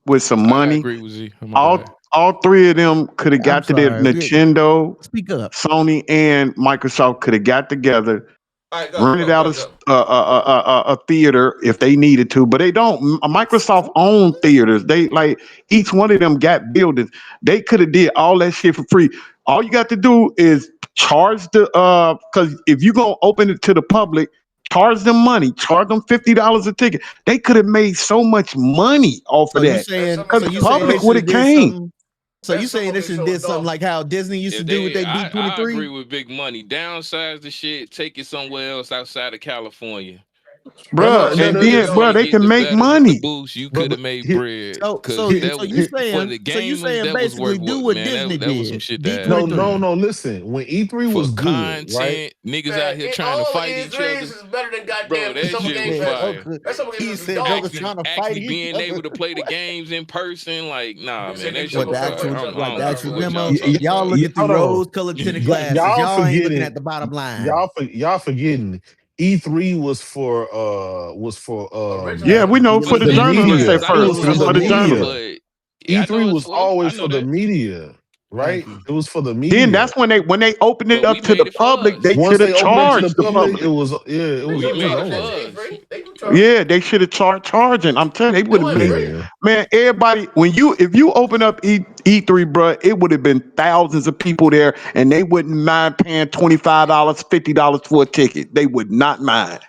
with some I gotta money, agree with Z. Oh my bad. all three of them could have I'm got to their sorry. Nintendo, Speak up. Sony, and Microsoft could have got together, All right, rented out go. a theater if they needed to, but they don't. Microsoft own theaters. They like each one of them got buildings. They could have did all that shit for free. All you got to do is charge the because if you gonna open it to the public, charge them money, charge them $50 a ticket. They could have made so much money off of So you that That saying, summer because so the you game show saying was they public dog should would have have shit. did came. something? So That you saying summer they game should have show was did something dog. like how Disney used to If do with they, their I agree D23? with Big Money. Downsize the shit, take it somewhere else outside of California. no, If no, Bruh, no, shit and no, really then, no, bruh, no. want to they get can the make better with the money. boost, you But could have made here, bread. So Cause so here, so that you here, for the saying gamers, that was basically worth do what what man. Disney That was some did, shit to have. no, D23. no. Listen, when E3 For was good, right? content, niggas out Man, here trying to all the fight each other. E3s is better than Bro, goddamn that summer He shit game was said, fest. fire. "Okay." That summer game He fest was said dog jokers shit. trying to fight Actually each being able other. to play the games in person, like, nah, You man, said they that shit What summer the was game fire. for each actual, other. like the Hold on, actual wait. demo? Y'all Yeah, looking through hold on. rose-colored tinted glasses. Y'all Y'all ain't looking forgetting at the bottom line. y'all forgetting E3 was for Yeah, Original. we know You're for the the looking through journalists media. at I It know first. was what for It it's was the for the for, media. journalists. but yeah, I know E3 what it's was for. I always know for the that. media, Thank right? you. It was for the Then media. that's when they opened it But we up to the made it for public, they us. Once should they have opened it to the charged the public, public. They We it was do made it charge. for That over. shit ain't us. free. They do charge. Yeah, they should have charging. I'm telling you, they It would have wasn't made free. Yeah. man, everybody if you open up E3, bruh, it would have been thousands of people there and they wouldn't mind paying $25, $50 for a ticket. They would not mind.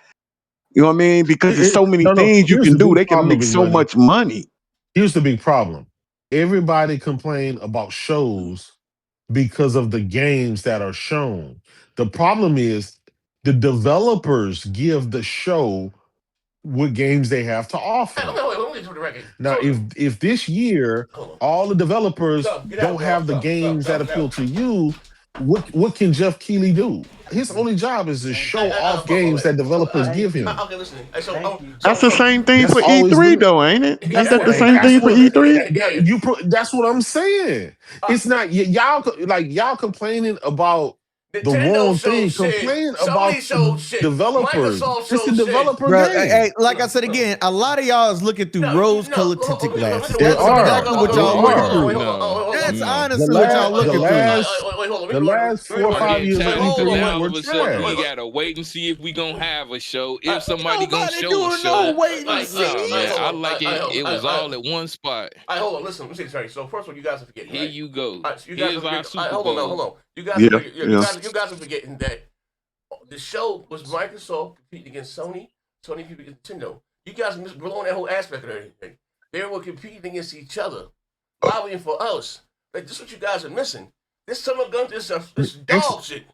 You know what I mean? Because there's so many No. things you Here's can the do. big They can problem, make Big so Money. much money. Here's the big problem. Everybody complain about shows because of the games that are shown. The problem is the developers give the show what games they have to Hey, offer. let me get to the record. Now, So, if this year hold on. all the developers Go, get out, don't go, have the go, go, games that go, appeal go. to you, what can Jeff Keighley do? His only job is to show off games that developers give him. Okay, listen. Hey, so, That's the same thing That's for always E3 been though, ain't it? Ain't yeah, that the Thank same you. that's thing for what E3? yeah. that's what I'm saying. Uh, It's not y'all complaining about the Nintendo wrong showed thing. shit. Complain Sony about showed the shit. developers. Microsoft It's the showed shit. developer Bro, hey, game. Hold like I on, said hold on. again, a lot of y'all is looking through No, rose-colored hold tinted on, glasses. They That's are. exactly what They y'all looking are. wait, through. hold on, No, wait, That's no. The honestly what y'all last looking through. wait, hold on. the last Let me 4 or I'm 5 getting years of tired hold because on, E3 now all were of a sudden we trash. gotta wait and see if we gonna have a show. If Ain't somebody gonna Nobody show a doing no show, wait and like nah, see. man. hold I on. like it. It was all at one spot. Hold on. Listen, let me say this right. So first of all, you guys are forgetting, Here right? you go. All right, so you guys are Here's our forgetting. Super Hold on, now, hold Bowl. on. You guys, Yeah, yeah. you guys are forgetting that the show was Microsoft competing against Sony, Sony competing against Nintendo. You guys are blowing that whole aspect of everything. They were competing against each other, lobbying for us. Like this, is what you guys are missing. This summer gun, this Ex- dog shit.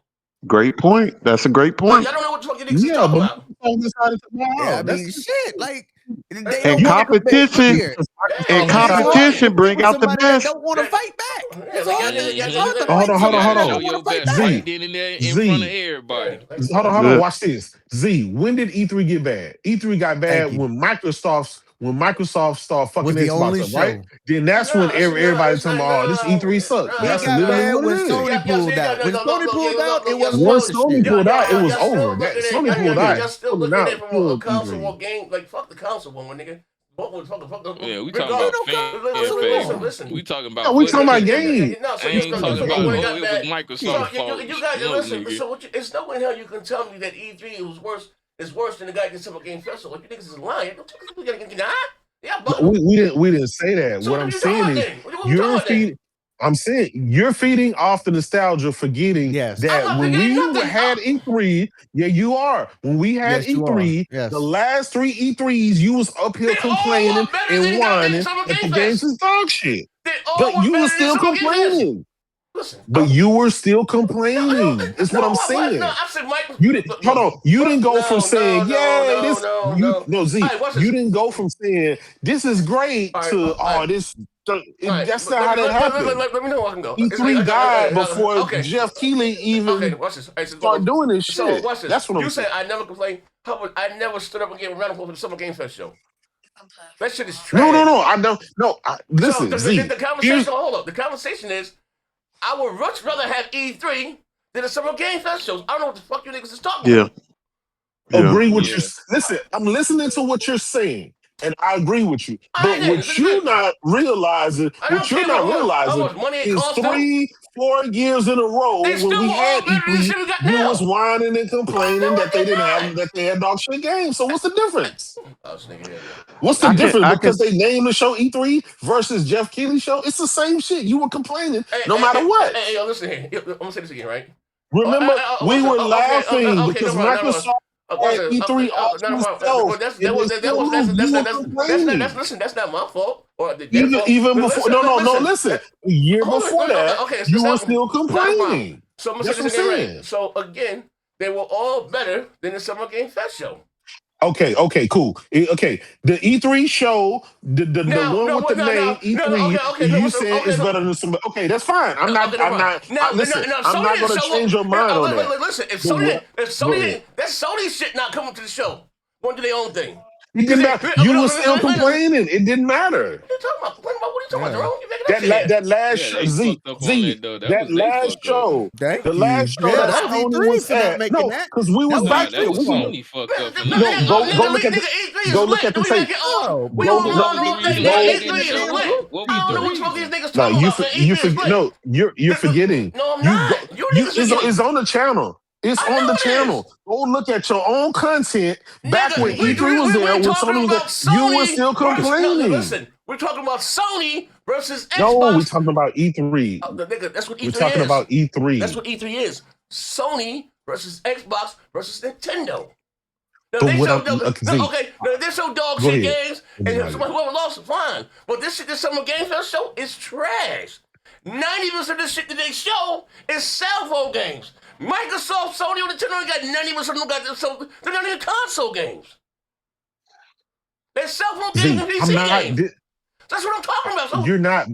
Great point. That's a great Like point. y'all don't know what the fuck you niggas is Yeah, talking but about. Microsoft decided to buy Yeah, I out. mean, That's shit. Like they And don't want to compete. Look competition here. and It is hard to competition compete bring with out the somebody that best. don't want to fight back. It's hard to it's Mhm. hard to hold fight on, hold on, somebody hold that Show don't on. want your to fight best back. right Z, then and there in front of Z, everybody. hold on. Watch this. Z, when did E3 get bad? E3 got Thank bad you. when Microsoft started Was fucking the Xbox only up, right? show. Then that's when everybody talking about, oh, this E3 sucks. It That's got literally bad what when it is. Sony pulled out. When Sony pulled out, it wasn't Once worth a Sony shit. pulled out, it was y'all still over. That looking at Sony pulled out. y'all still Pulling looking at out it from a killed console war E3. game. Like fuck the console war, my nigga. Yeah, we talking Regardless, about fan listen, favorite. listen. We talking Yeah, about we for talking the about people. game. No, I so ain't so talking when about, it oh, got it was bad. Microsoft So fault. you guys No, listen. nigga. So it's no way in hell you can tell me that E3 was worse. Is worse than the guy that Summer Game Festival. Like you niggas is lying. Yeah, No, we didn't say that. so What what are I'm you talking saying about is then? What are you talking you're about then? feeding. I'm saying you're feeding off the nostalgia, forgetting Yes. I'm that not when forgetting we nothing. had E3, yeah, you are. When we had Yes, you are. E3, the Yes. last three E3s, you was up here They all complaining were better and than goddamn whining Summer that the Game games Fest. is dog shit. They all But were you were better than still Summer Game Fest. complaining. Listen, But you were still no, complaining. Is what I'm no. saying. I said, Mike. You didn't hold on. You didn't go from No, saying, "Yay, this." You no. no All Z. right, watch You this. didn't go from saying this is great All right, to all right. this. All right, That's not how that happened. let me know where I can go. E3 died before Okay, Jeff Keighley okay, even watch this. All right, started doing this so shit. watch this. That's what I'm You saying. said I never complained. How about I never stood up and gave a round of applause for the Summer Game Fest show? That shit is No, no, trash. no. I don't. No, So listen, Z. the conversation, Here's hold up. The conversation is, I would much rather have E3 than the Summer Game Fest shows. I don't know what the fuck you niggas is talking Yeah, about. yeah. agree with you. Yeah. Listen, I'm listening to what you're saying, and I agree with you. All right, But then. what you're not realizing, I don't care how much money it is costs them. 3, 4 years in a row They when still we were all had better than the E3, shit we got you was now. whining and complaining No, I that they did didn't not. have that they had dog shit games. So what's the difference? Oh, this nigga here, What's the I can, difference? I can. Because they named the show E3 versus Jeff Keighley show. It's the same shit. You were complaining no matter what. Hey, yo, listen here. I'm gonna say this again, right? Remember, we were laughing Okay, because no problem, no Microsoft had problem. E3 all to No itself, problem. and they still lose. You were complaining. Listen, that's not my fault or their Even fault. even But before, listen. listen. A year Hold on, before that, okay, you it's were not, still not a problem. complaining. So I'm gonna That's say what this I'm again, right? saying. So again, they were all better than the Summer Game Fest show. Okay, cool. Okay, the E3 show, the one with the name E3, you said is better than some. Okay, that's fine. I'm not. No I'm problem. not. Listen, I'm Sony not didn't going to show change up. your mind on that. Listen, if But what? Go Sony ahead. didn't, that's Sony's shit not coming to the show. Going to their own thing. It didn't matter. You were still complaining. It didn't matter. What are you talking about? What are you talking about, Yeah. Jerome? You making up shit here. That last Yeah, they Z fucked up on Z that though. That that was they last fuck up. show, Thank the you. last show Yeah, that that was Sony E3 was for not at. making No, that. because we was That was back Nah, that there. E3's was We fault. Sony fucked up for not no doing go that. look at the E3 is go look lit. at the We make tape. it Oh, we Go on boy. no What was the all day. reason go. why they E3 didn't is show lit. up? What was I the don't know what the fuck these reason? niggas No, talking about. you E3 is forget. lit. No, you're forgetting. No, I'm You go. not. You You niggas forgetting. it's on the channel. It's I on the know it is. channel. Go look at your own content back when Nigga, E3 was there, we're when talking Sony was there. about You were Sony still versus. No, complaining. listen, we're talking about Sony versus No, we're Xbox. talking about E3. Nigga, that's what We're E3 talking is. about That's E3. what E3 is. Sony versus Xbox versus Nintendo. Now But they what show I'm Z, okay. Now they show dog go shit ahead. games, and somebody whoever lost, fine. But this shit, this Summer Game Fest show is trash. 90% of the shit that they show is cell phone games. Microsoft, Sony, or Nintendo got 90% of them got so they're not even console games. They're cell phone games Z, and I'm PC not. games. That's what I'm talking about. So You're not.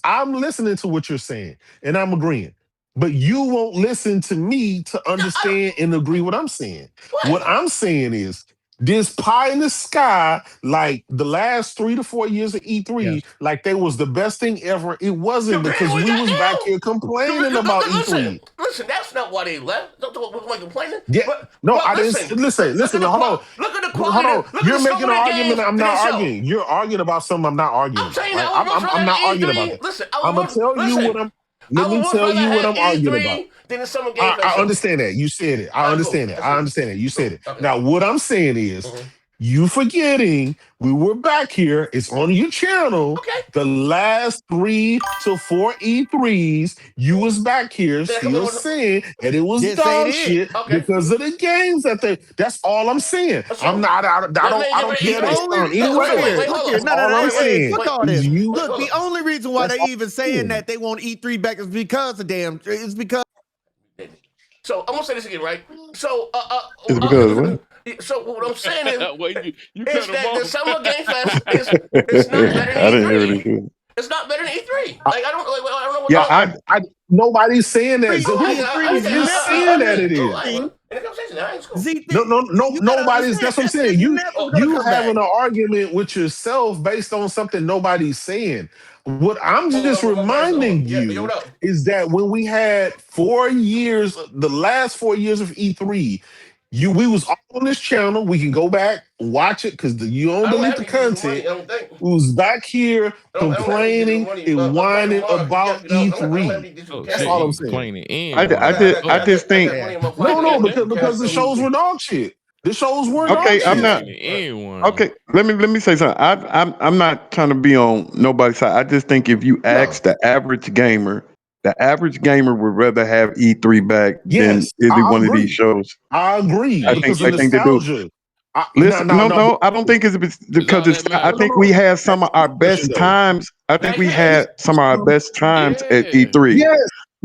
I'm listening to what you're saying, and I'm agreeing. But you won't listen to me to understand and agree what I'm saying. What what? I'm saying is this pie in the sky, like the last 3 to 4 years of E3, Yes. like they was the best thing ever. It wasn't Compared to because what we we got was back now? here complaining about E3. Listen, that's not why they left. Don't like complaining. Yeah, no, I didn't. Listen. Look at the Hold on. look at the Hold quality. on. Look at You're the scope making of an the argument. games I'm that not they show. arguing. You're arguing about something I'm not arguing I'm about. saying Right? I would much I'm rather not have arguing about E3. that. Listen, I I'm would gonna tell you what I'm. I Let would me much tell rather you what have I'm arguing about. E3 than the Summer Game Fest I show. understand that. You said it. I All right, understand cool. it. That's I cool. understand it. You said it. Okay. Now, what I'm saying is, Mhm. you forgetting we were back here. It's on your channel. Okay. The last 3 to 4 E3s, you was back here still saying that it was Didn't say it dog is. shit Okay. because of the games that they. That's all I'm saying. That's I'm true. not. I don't care. The They only sound any look way. here, wait, look hold here. on. No, All I'm hey, saying fuck all is this. you. Look, the only reason why That's they all even I'm saying saying. that they want E3 back is because of damn. It's because So I'm gonna say this again, right? So, It's because what? so what I'm saying is, Wait, you is cut him that the off. Summer Game Fest is not better than I didn't hear what he E3. said. It's not better than E3. Like I don't know what Yeah, y'all. I Nobody's saying that. So E3, who's just saying that it Cool. is? Like, well, in the conversation, I ain't cool. Z, No, you gotta nobody's. understand That's what I'm that saying. shit never gonna You come back. having an argument with yourself based on something nobody's saying. What I'm just reminding Yeah, yo, you what up? is that when we had 4 years, the last 4 years of E3, we was all on this channel. We can go back watch it because you don't I don't delete have the any digital money. content. I don't think. We was back here I don't have any digital complaining money. and Probably whining tomorrow I can about get. I don't have E3. any digital Oh That's cash. shit, all I'm he saying. complaining and I whining. just I Oh, just I think got money in my No, pocket. I no, got okay. digital because cash. the So shows were dog shit. The shows were dog okay. I'm shit. not Complaining and whining. okay. Let me say something. I'm not trying to be on nobody's side. I just think if you Yeah. ask the average gamer would rather have E3 back than Yes, either I one of these agree. shows. I agree Hey, because of I think they do. nostalgia. No, Listen, no, no. no, I don't think it's it's because all it's. that I No, no, matters. think we no. had some of Ask me our a question best though. times. I think back we then, had some of our best times at Yeah. E3. Yes,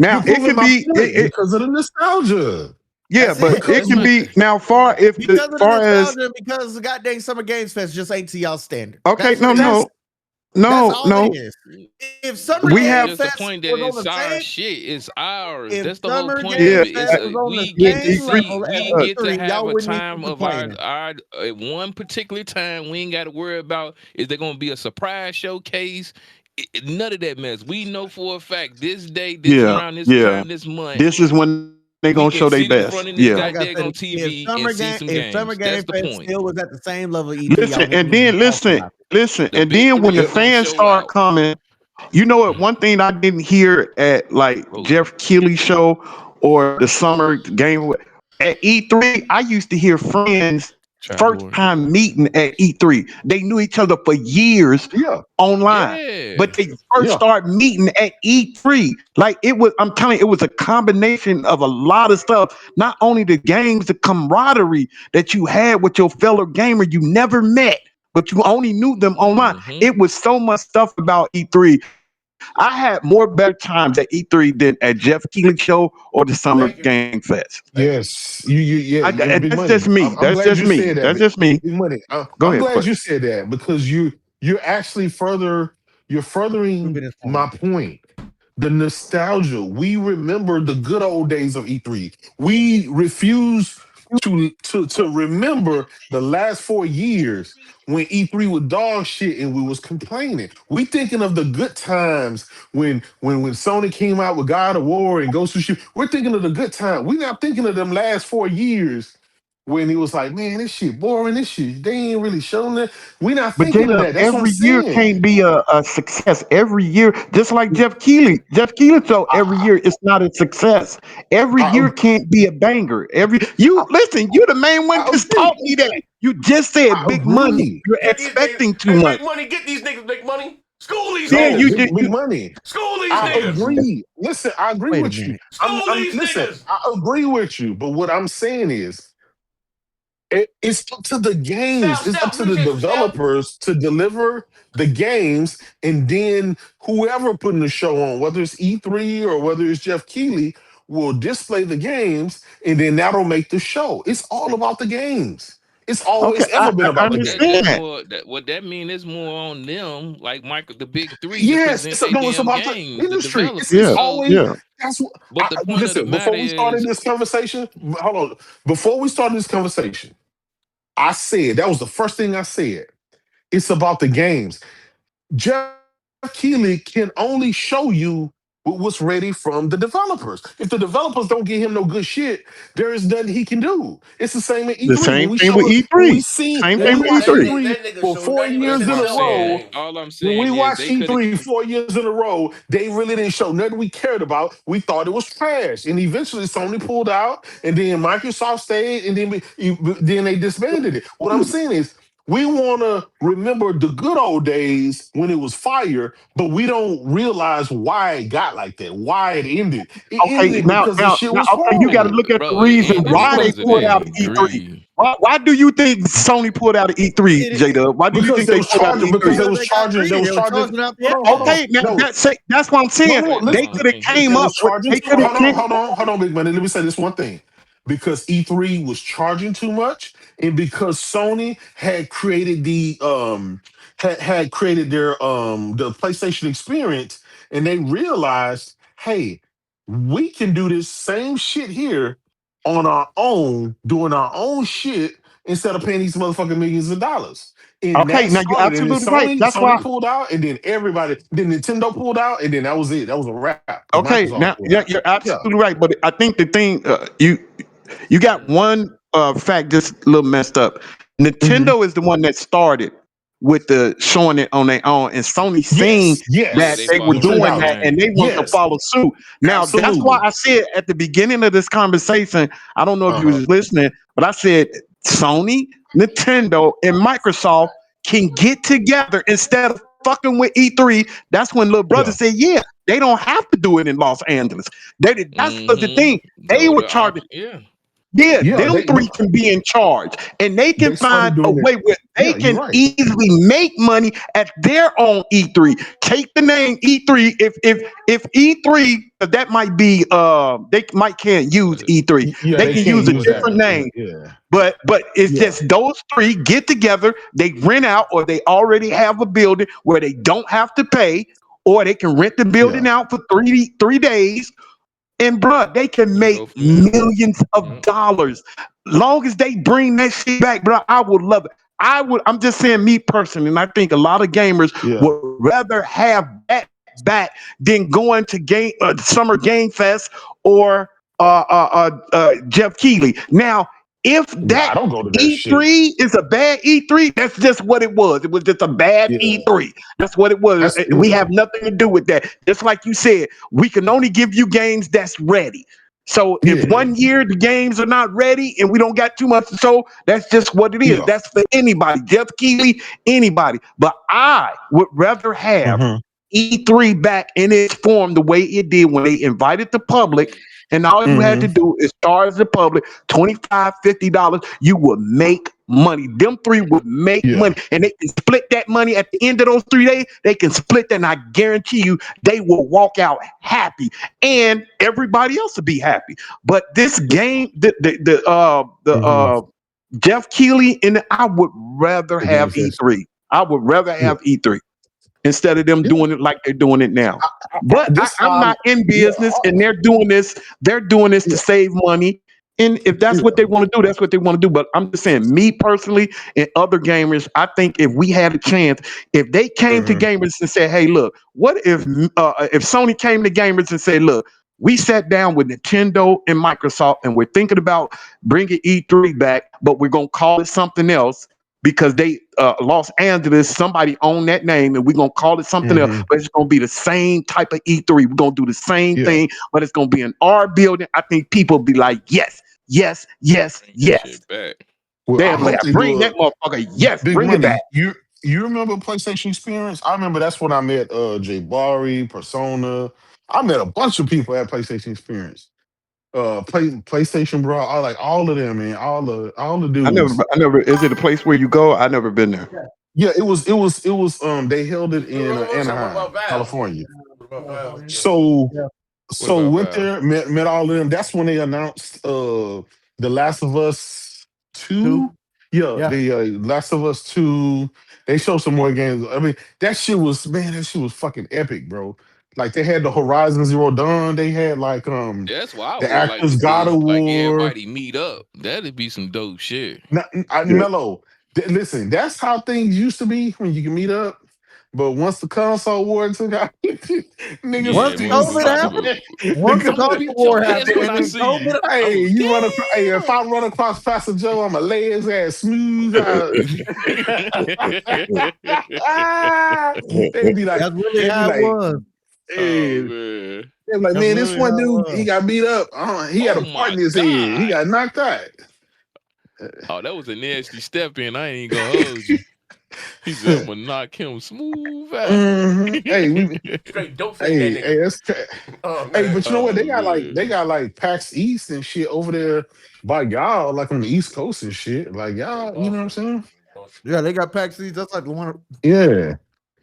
you're Now it proving could my be, point because of the nostalgia. yeah, That's but it. it That's That's can what, my be now far if the because of the far as nostalgia, and because the goddamn Summer Games Fest just ain't to y'all standard. okay, That's what it is. That's That's no, all it no. is. If Summer We it's Game have just the Fest point that was on it's the our same, shit. It's ours. if That's the whole Summer point of Game yeah, it. It's Fest I, was a on the we yeah, get to same E3. see, level as we get to E3, have y'all a wouldn't even be time of complaining. our at one particular time. We ain't got to worry about is there gonna be a surprise showcase. None of that mess. We know for a fact this day, this Yeah, around this yeah. time, this month. This is when they gonna show We their can sit best. in front of Yeah. this Like I goddamn said, on TV and see some If Summer games. Game That's the Fest point. still was at the same level of E3, Listen, y'all wouldn't and even then be talking about it. listen, The and big then when three the is yep. gonna fans show start out. coming, you know what? One thing I didn't hear at like Oh, Jeff Keighley show or the summer game at E3, I used to hear friends trap first door. time meeting at E3. They knew each other for years Yeah, online. Yeah. But they first yeah. start meeting at E3. Like it was, I'm telling you, it was a combination of a lot of stuff. Not only the games, the camaraderie that you had with your fellow gamer you never met, but you only knew them online. Mm-hmm. It was so much stuff about E3. I had more better times at E3 than at Jeff Keighley show or the Summer thank Game you, Fest. thank you. Yes, yeah, And Big that's just Money. me. I'm That's glad just you me. said that, That's just me. Big Money. Go I'm ahead. glad you said that because you're actually you're Proving furthering his point. my point. The nostalgia. We remember the good old days of E3. We refuse to remember the last 4 years when E3 was dog shit and we was complaining. We thinking of the good times when Sony came out with God of War and Ghost of Tsushima. We're thinking of the good time. We're not thinking of them last 4 years when he was like, man, this shit boring. This shit, they ain't really showing that. We're not But thinking of J-Dub, that. That's what I'm every year saying. can't be a success. Every year, just like Jeff Keighley. Jeff Keighley show every I, year it's not a success. Every I, year can't be a banger. You I, listen, you the main one I just agree. taught me that. You just said I big money. agree. You're Get these niggas. expecting too Hey, much. big money. Get these niggas. Big money. School these Yeah, No, you niggas. just big you money. School these I niggas. agree. Listen, I agree Wait a with you. minute. School I'm these listen, niggas. I agree with you, but what I'm saying is it's up to the games. It's up Stop. to Let me the tell you some stop. developers to deliver the games, and then whoever putting the show on, whether it's E3 or whether it's Jeff Keighley, will display the games, and then that'll make the show. It's all about the games. It's okay. always I, ever been I about the understand That's games. that. more that what that mean is more on them, like Michael, the big three, to Yes, present it's they no, it's damn about the games, the industry. developers. It's Yeah, So, always yeah. that's what. but the point of the Listen, matter before we started is, this conversation, hold on. Before we started this conversation, I said that was the first thing I said. It's about the games. Jeff Keighley can only show you what's ready from the developers. If the developers don't give him no good shit, there is nothing he can do. It's the same at The E3 same thing with E3. Same when thing we with watch E3. E3 That nigga for show four nothing but years that's in what a I'm cinematic row. saying. games. All I'm When we saying is watched they could have. E3 4 years in a row, they really didn't show nothing we cared about. We thought it was trash, and eventually Sony pulled out, and then Microsoft stayed, and then they disbanded it. What I'm saying is, We want to remember the good old days when it was fire, but we don't realize why it got like that, why it ended. It Okay, ended because the shit was okay, you got to horrible. look at the Bro, it reason ended why they because of Because pulled out of that E3. greed. Why do you think Sony pulled out of E3, It, J Dub? Why do you because think they they was pulled out of charging E3? because because they got they greedy. was They were charging. charging out the Hold on, Okay, now no, that's what I'm saying. no, Hold They listen. on, could have and came They up was with. charging. They could have. Hold on, big money. Let me say this one thing, because E3 was charging too much, and because Sony had created had created their the PlayStation experience, and they realized, hey, we can do this same shit here on our own, doing our own shit instead of paying these motherfucking millions of dollars. And Okay, that now you're started, and then absolutely right. That's Sony why. pulled out, and then then Nintendo pulled out, and then that was it. That was a wrap because Okay, Microsoft now pulled yeah, out. you're Yeah, absolutely right. But I think the thing you got one fact just a little messed up. hmm Nintendo is the one that started with the showing it on their own, and Sony seen yeah, that they yes. they were followed Nintendo suit doing House, that, and they behind. want to yes, follow suit. Now that's why absolutely. I said at the beginning of this conversation, I don't know if Uh you huh. was listening, but I said Sony, Nintendo, and Microsoft can get together instead of fucking with E3. That's when little brother Yeah, said, "Yeah, they don't have to do it in Los Angeles." That's the thing. They No were other charging. option. Yeah. Yeah, yeah. them three can be in charge, and they can They find started a doing it. way where they Yeah, you're can right. easily make money at their own E3. Take the name E3. If E3, that might be they might can't use E3. Yeah, They they can can't use a use different that. name. Yeah, But it's yeah, just those three get together, they rent out, or they already have a building where they don't have to pay, or they can rent the building yeah, out for 3 days. And bruh, they can And go make from there. millions of Yeah. dollars. Long as they bring that shit back, bruh, I would love it. I'm just saying, me personally, and I think a lot of gamers yeah, would rather have that back than going to Summer Game Fest or Jeff Keighley. Now, if yeah. I that don't go to that shit. E3 is a bad E3, that's just what it was. It was just a bad Yeah, E3. That's what it was. that's We yeah, have nothing to do with that. Just like you said, we can only give you games that's ready. So if yeah, 1 year the games are not ready and we don't got too much to show, that's just what it is. yeah. That's for anybody, Jeff Keighley, anybody. But I would rather have hmm E3 back in its form the way it did when they invited the public. And all you had hmm to do is charge the public $25, $50. You would make money. Them three would make Yeah, money. And they can split that money at the end of those 3 days. They can split that. And I guarantee you, they will walk out happy. And everybody else will be happy. But this game, the hmm Jeff Keighley, and I would rather the game have fest. E3. I would rather Yeah, have E3 instead of them yeah. doing it like they're doing it now. But This I'm how. not in Yeah, business, and they're doing this to yeah, save money. And if that's what yeah. they want to do, that's what they want to do. But I'm just saying, me personally and other gamers, I think if we had a chance, if they came to hmm gamers and said, "Hey, look, what if Sony came to gamers and said, look, we sat down with Nintendo and Microsoft, and we're thinking about bringing E3 back, but we're gonna call it something else because they Los Angeles, somebody owned that name, and we're gonna call it something else, hmm but it's gonna be the same type of E3. We're gonna do the same Yeah. thing, but it's gonna be in our building." I think people be like, yes, yes, yes, Bring that yes. shit back. Well, I They'll be hope like, they bring do that it. motherfucker. Yes, Big bring it back. money. You remember PlayStation Experience? I remember that's when I met Jay Bari, Persona. I met a bunch of people at PlayStation Experience. PlayStation Bro, all of them, man. All the dudes. I never. Is it a place where you go? I never been there. Yeah, it was they held it in What Anaheim, about Valve? California. What about Valve? So What so about went Val? there, met all of them. That's when they announced The Last of Us 2. Two. Yeah, Yeah. the Last of Us 2. They showed some more games. I mean, that shit was fucking epic, bro. Like they had the Horizon Zero Dawn, they had like That's why I the would like actors to God of see like War. everybody meet up. That'd be some dope shit. Yeah. Mello. Listen, that's how things used to be when you can meet up. But once the console war took out, niggas, Once Yeah, niggas COVID motherfuckers stopped. happened, go. once the I'm gonna console beat your war ass happened, when and I then see you. COVID, Hey, Oh you run across. Hey, if damn. I run across Pastor Joe, I'ma lay his ass smooth out. They'd be like, that's really they'd be how it like, was. Oh hey, man. they're like, That's man, this really one how it dude, he was. got beat up. He had a Oh part my in his head. He god. got knocked out. Oh, that was a nasty step in. I ain't even gonna hold you. He said, "I'm gonna knock him smooth out." Hey, we Straight dope fiend that hey, nigga. that's Oh hey, man. but you know what? Oh They man. got like PAX East and shit over there by y'all, like on the East Coast and shit. Like In y'all, you know what I'm Boston. saying? Boston. Yeah, they got pack seats. That's like the one. Yeah,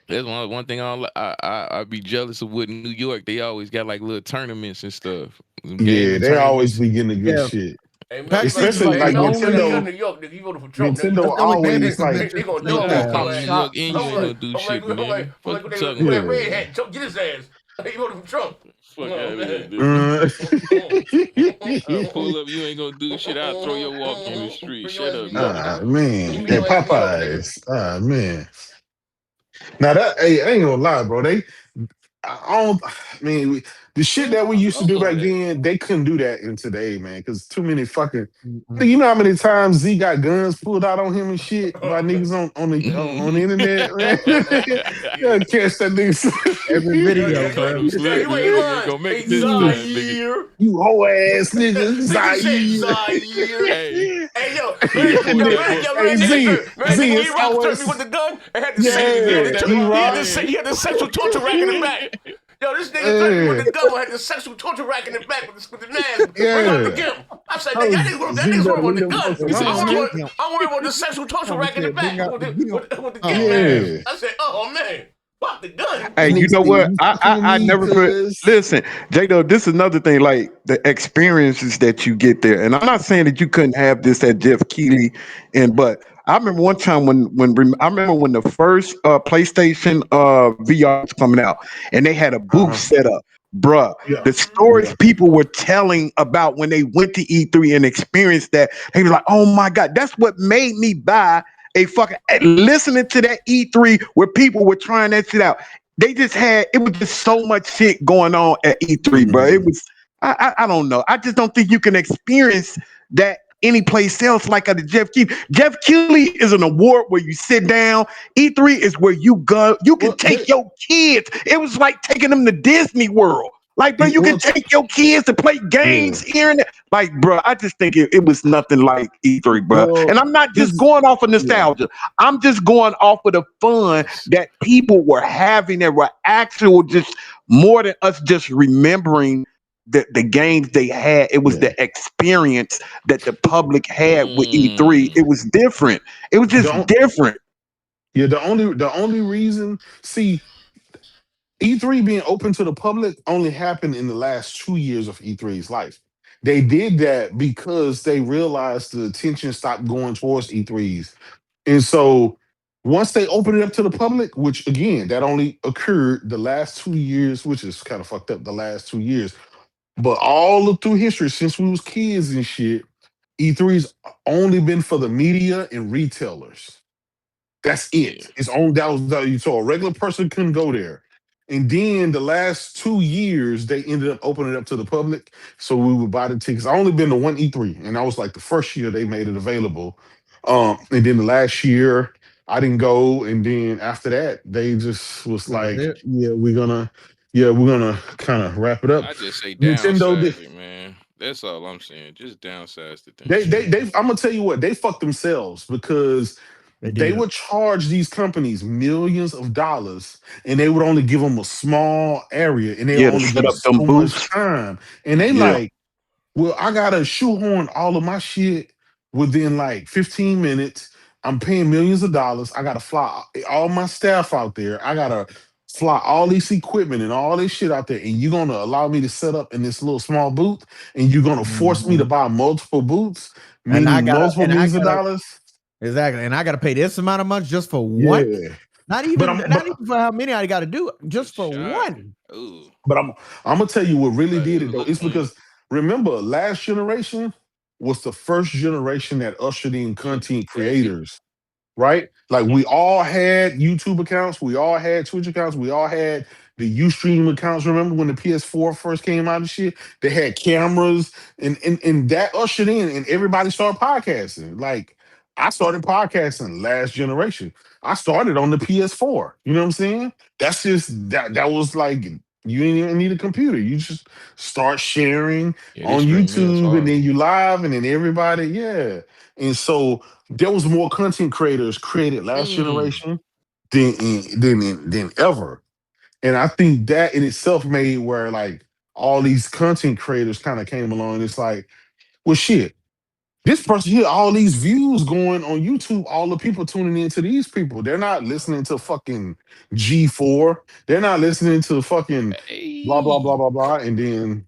That's one thing I don't I be jealous of with New York. They always got like little tournaments and stuff, yeah. gaming They always tournaments. be getting the good Yeah, shit. Hey pack man, seats is Especially like hey like the Mel, you live only. Nintendo. in New York, nigga. You voted for Trump, nigga. Nintendo That's the only always gaming like, They convention gonna they Nigga, dog I'm have. walk from your New ass. York, Shop. and you I'm ain't yeah, like, gonna do I'm like, shit, I'm like, nigga. I'm Fuck like, you with talking that about? red yeah. hat. Get his ass. He voted for Trump. Fuck Oh out of here, man. nigga. Uh, I'll pull up. You ain't gonna do shit. I'll throw your walk in the street. Bring your Shut ass to up, New York, nigga. nigga. ah You man, bring at your ass to New York, nigga. Popeyes. Ah man. Now that hey, I ain't gonna lie, bro. I don't. I mean, the shit Yeah, that we used to I'll do go over back there. then, they couldn't do that in today, man. Because too many fucking. Mhm. You know how many times Z got guns pulled out on him and shit by Oh, man. niggas on the internet, man. Yeah, Yeah. catch that Every Yeah, nigga. video, yeah, Don't call bro. them yeah, slick. you ain't You ain't lying. gonna make Hey, it this time, nigga. Zaire. You hoe ass nigga, Nigga said Zaire. Zaire. Hey, Hey, yo, nigga pulled that book. Hey remember Z, that Z, nigga Lee it's Rock threatened me with always the gun and had to That say nigga he had yeah, dropped to that tell, E rock Rock. he then. had the sexual torture rack in the back. Yo, this nigga threatened me with Yeah, the gun. I had the sexual torture rack in the back with the knives. Bring out the yeah. gimp. I said, Oh, that Z nigga's better worried about leave the them gun. folks Well, Say bring out alone. the skip. gimp. I'm worried about the sexual torture Oh rack in the shit, back bring out the gimp. with the gimp Oh, knives. Yeah. I said, oh man, fuck the gun. Hey, you Niggas know say what? you fucking with I me, never put. cuz. Listen, J-Lo, this is another thing. Like the experiences that you get there, and I'm not saying that you couldn't have this at Jeff Keighley, but I remember one time I remember when the first PlayStation VR was coming out, and they had a booth Uh-huh. set up, bruh. Yeah. The Yeah. stories people were telling about when they went to E3 and experienced that, they were like, "Oh my god, that's what made me buy." A fucking listening to that E3 where people were trying that shit out. They just had it was just so much shit going on at E3, bro. It Mhm. was I don't know. I just don't think you can experience that any place else like at the Jeff Keighley. Jeff Keighley is an award where you sit down. E3 is where you go. You can Well, take your kids. It was like taking them to Disney World. Like, bro, you can well, take your kids to play yeah. games here and there. Like, bro, I just think it was nothing like E3, bro. And Well, I'm not just this, going off of yeah. nostalgia. I'm just going off of the fun Yes. that people were having that were actual, just more than us just remembering the games they had. It was Yeah. the experience that the public had with E3. Mm. It was different. It was just Don't different. yeah, the only reason, see, E3 being open to the public only happened in the last 2 years of E3's life. They did that because they realized the attention stopped going towards E3's. And so once they opened it up to the public, which again, that only occurred the last 2 years, which is kind of fucked up the last 2 years. But through history, since we was kids and shit, E3's only been for the media and retailers. That's Yeah. it. It's on that was that you saw a regular person couldn't go there. And then the last 2 years, they ended up opening it up to the public. So we would buy the tickets. I only been to one E3, and that was like the first year they made it available. And then the last year I didn't go. And then after that, they just was that was like, it. we're gonna kind of wrap it up. I just say Nintendo did downsize it, man. That's all I'm saying. Just downsize the thing. they I'm gonna tell you what, they fucked themselves because They they did. would charge these companies millions of dollars and they would only give them a small area and they'll Yeah, to only give set them up them so much booths. time. And they Yeah. like, well, I gotta shoehorn all of my shit within like 15 minutes. I'm paying millions of dollars. I gotta fly all my staff out there. I gotta fly all this equipment and all this shit out there. And you're gonna allow me to set up in this little small booth and you're gonna force me Mhm. to buy multiple booths, And I meaning gotta, multiple and I millions of gotta, dollars. exactly, and I gotta pay this amount of money just for one. Yeah. Not But even, I'm not but even for how many I got to do. For Just for sure. one. Ooh, but I'm gonna tell you what really that did is a it though. good It's point. because remember, last generation was the first generation that ushered in Mm, content that's it. creators, right? Like we all had YouTube accounts, we all had Twitch accounts, we all had the Ustream accounts. Remember when the PS4 first came out and shit? They had cameras and that ushered in and everybody started podcasting. Like I started podcasting last generation. I started on the PS4. You know what I'm saying? That's just that was like You ain't even need a computer. You just start sharing Yeah, this on stream is YouTube, and hard. then you live, and then everybody, yeah. And so there was more content creators created last Mm. generation than ever. And I think that in itself made where like all these content creators kind of came along. It's like, well, shit. This person here, all these views going on YouTube, all the people tuning into these people. They're not listening to fucking G4. They're not listening to fucking blah blah blah Hey. blah blah. And then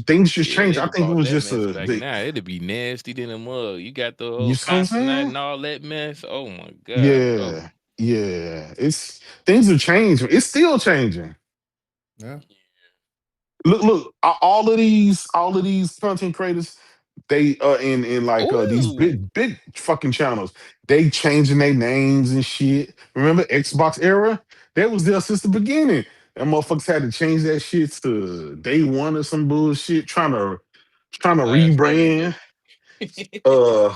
things just Yeah, changed. I they'd have think it brought was that just mess a back the now. It'd be nasty than a mug. You got the you whole see what I'm consonant saying? and all that mess. Oh my god, bro. Yeah, yeah. It's things are changing. It's still changing. Yeah. Look, all of these content creators, they in like these Ooh. big fucking channels, they changing their names and shit. Remember Xbox era? That was there since the beginning. That motherfuckers had to change that shit to day one or some bullshit, trying to Last minute. rebrand.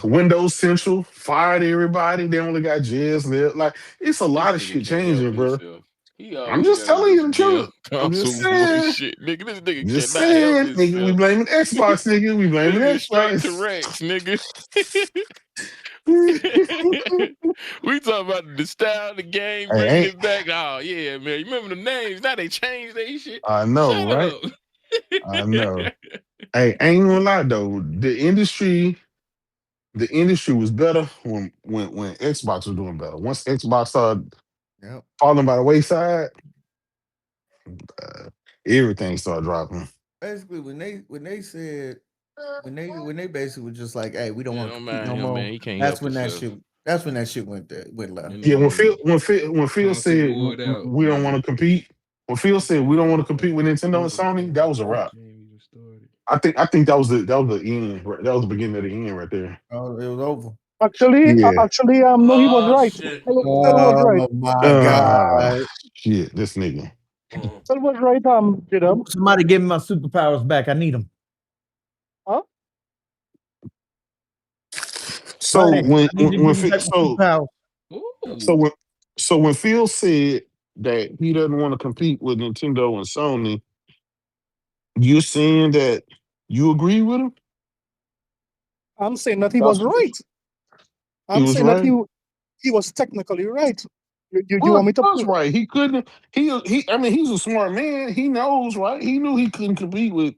Windows Central fired everybody. They only got Jez left. Like it's a lot This of nigga shit can't help changing, bro. himself. He I'm always just gotta telling do you the some damn truth. I'm just console saying. bullshit. Nigga, this nigga Just cannot help saying, nigga, we himself. blaming Xbox, nigga. We blaming This is straight to Xbox. Rex, nigga. We talking about the style of the game, Hey, bringing ain't it back. Oh yeah, man. You remember the names? Now they changed they shit. I know, Shut right? up. I know. Hey, ain't gonna lie though. The industry was better when Xbox was doing better. Once Xbox started Yep. falling by the wayside, uh, everything started dropping. Basically, when they said when they basically were just like, hey, we don't Yeah, want to don't compete mind no him, more. man. He can't That's help when that himself. shit. That's when that shit went That left. Yeah, nigga done When Phil content said ward out, we don't want brother. to compete, when Phil said we don't want to compete with Nintendo and Hold on, Sony, that was a wrap. game even started. I think that was the end. That was the beginning of the end right there. Oh, it was over. Yeah. No, he was Oh right. shit. Phil was right. Oh my Uh god! shit, this nigga. Mm. Phil was right. Jidam. Somebody give me my superpowers back. I need them. Huh? So Buddy, I need you to give me back my superpowers. so Ooh. when when Phil said that he doesn't want to compete with Nintendo and Sony, you're saying that you agree with him? I'm saying that he That's was right. he I'm was saying that right. he was technically right. You Well, want me he to was prove? right. He couldn't. He. I mean, he's a smart man. He knows, right? He knew he couldn't compete with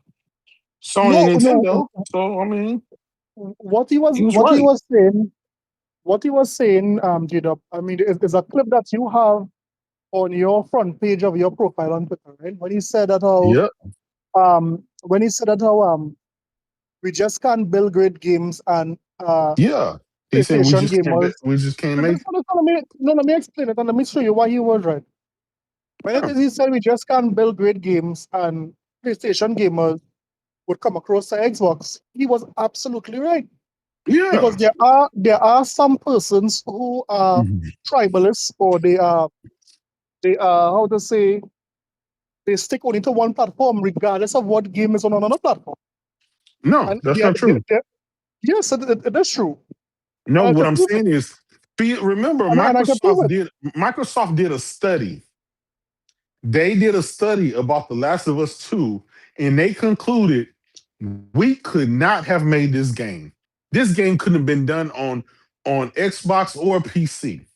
Sony No, and no. Nintendo. So I mean, What he was he was what he right. was saying what he was saying, Jidam. I mean, is a clip that you have on your front page of your profile on Twitter, right? Yep. When he said that how we just can't build great games and Yeah. He said we PlayStation just can't. gamers. We just can't make it. Let me explain it and let me show you why he was right. When it Yeah. is he said we just can't build great games and PlayStation gamers would come across to Xbox, he was absolutely right. Because Yeah. there are some persons who are Mhm. tribalists or they are how to say they stick only to one platform regardless of what game is on another platform. No, And that's not true. yes, it is true. No, And I what can I'm prove it. saying is, remember, And I can prove it. Microsoft did a study. They did a study about The Last of Us 2, and they concluded we could not have made this game. This game couldn't have been done on Xbox or PC.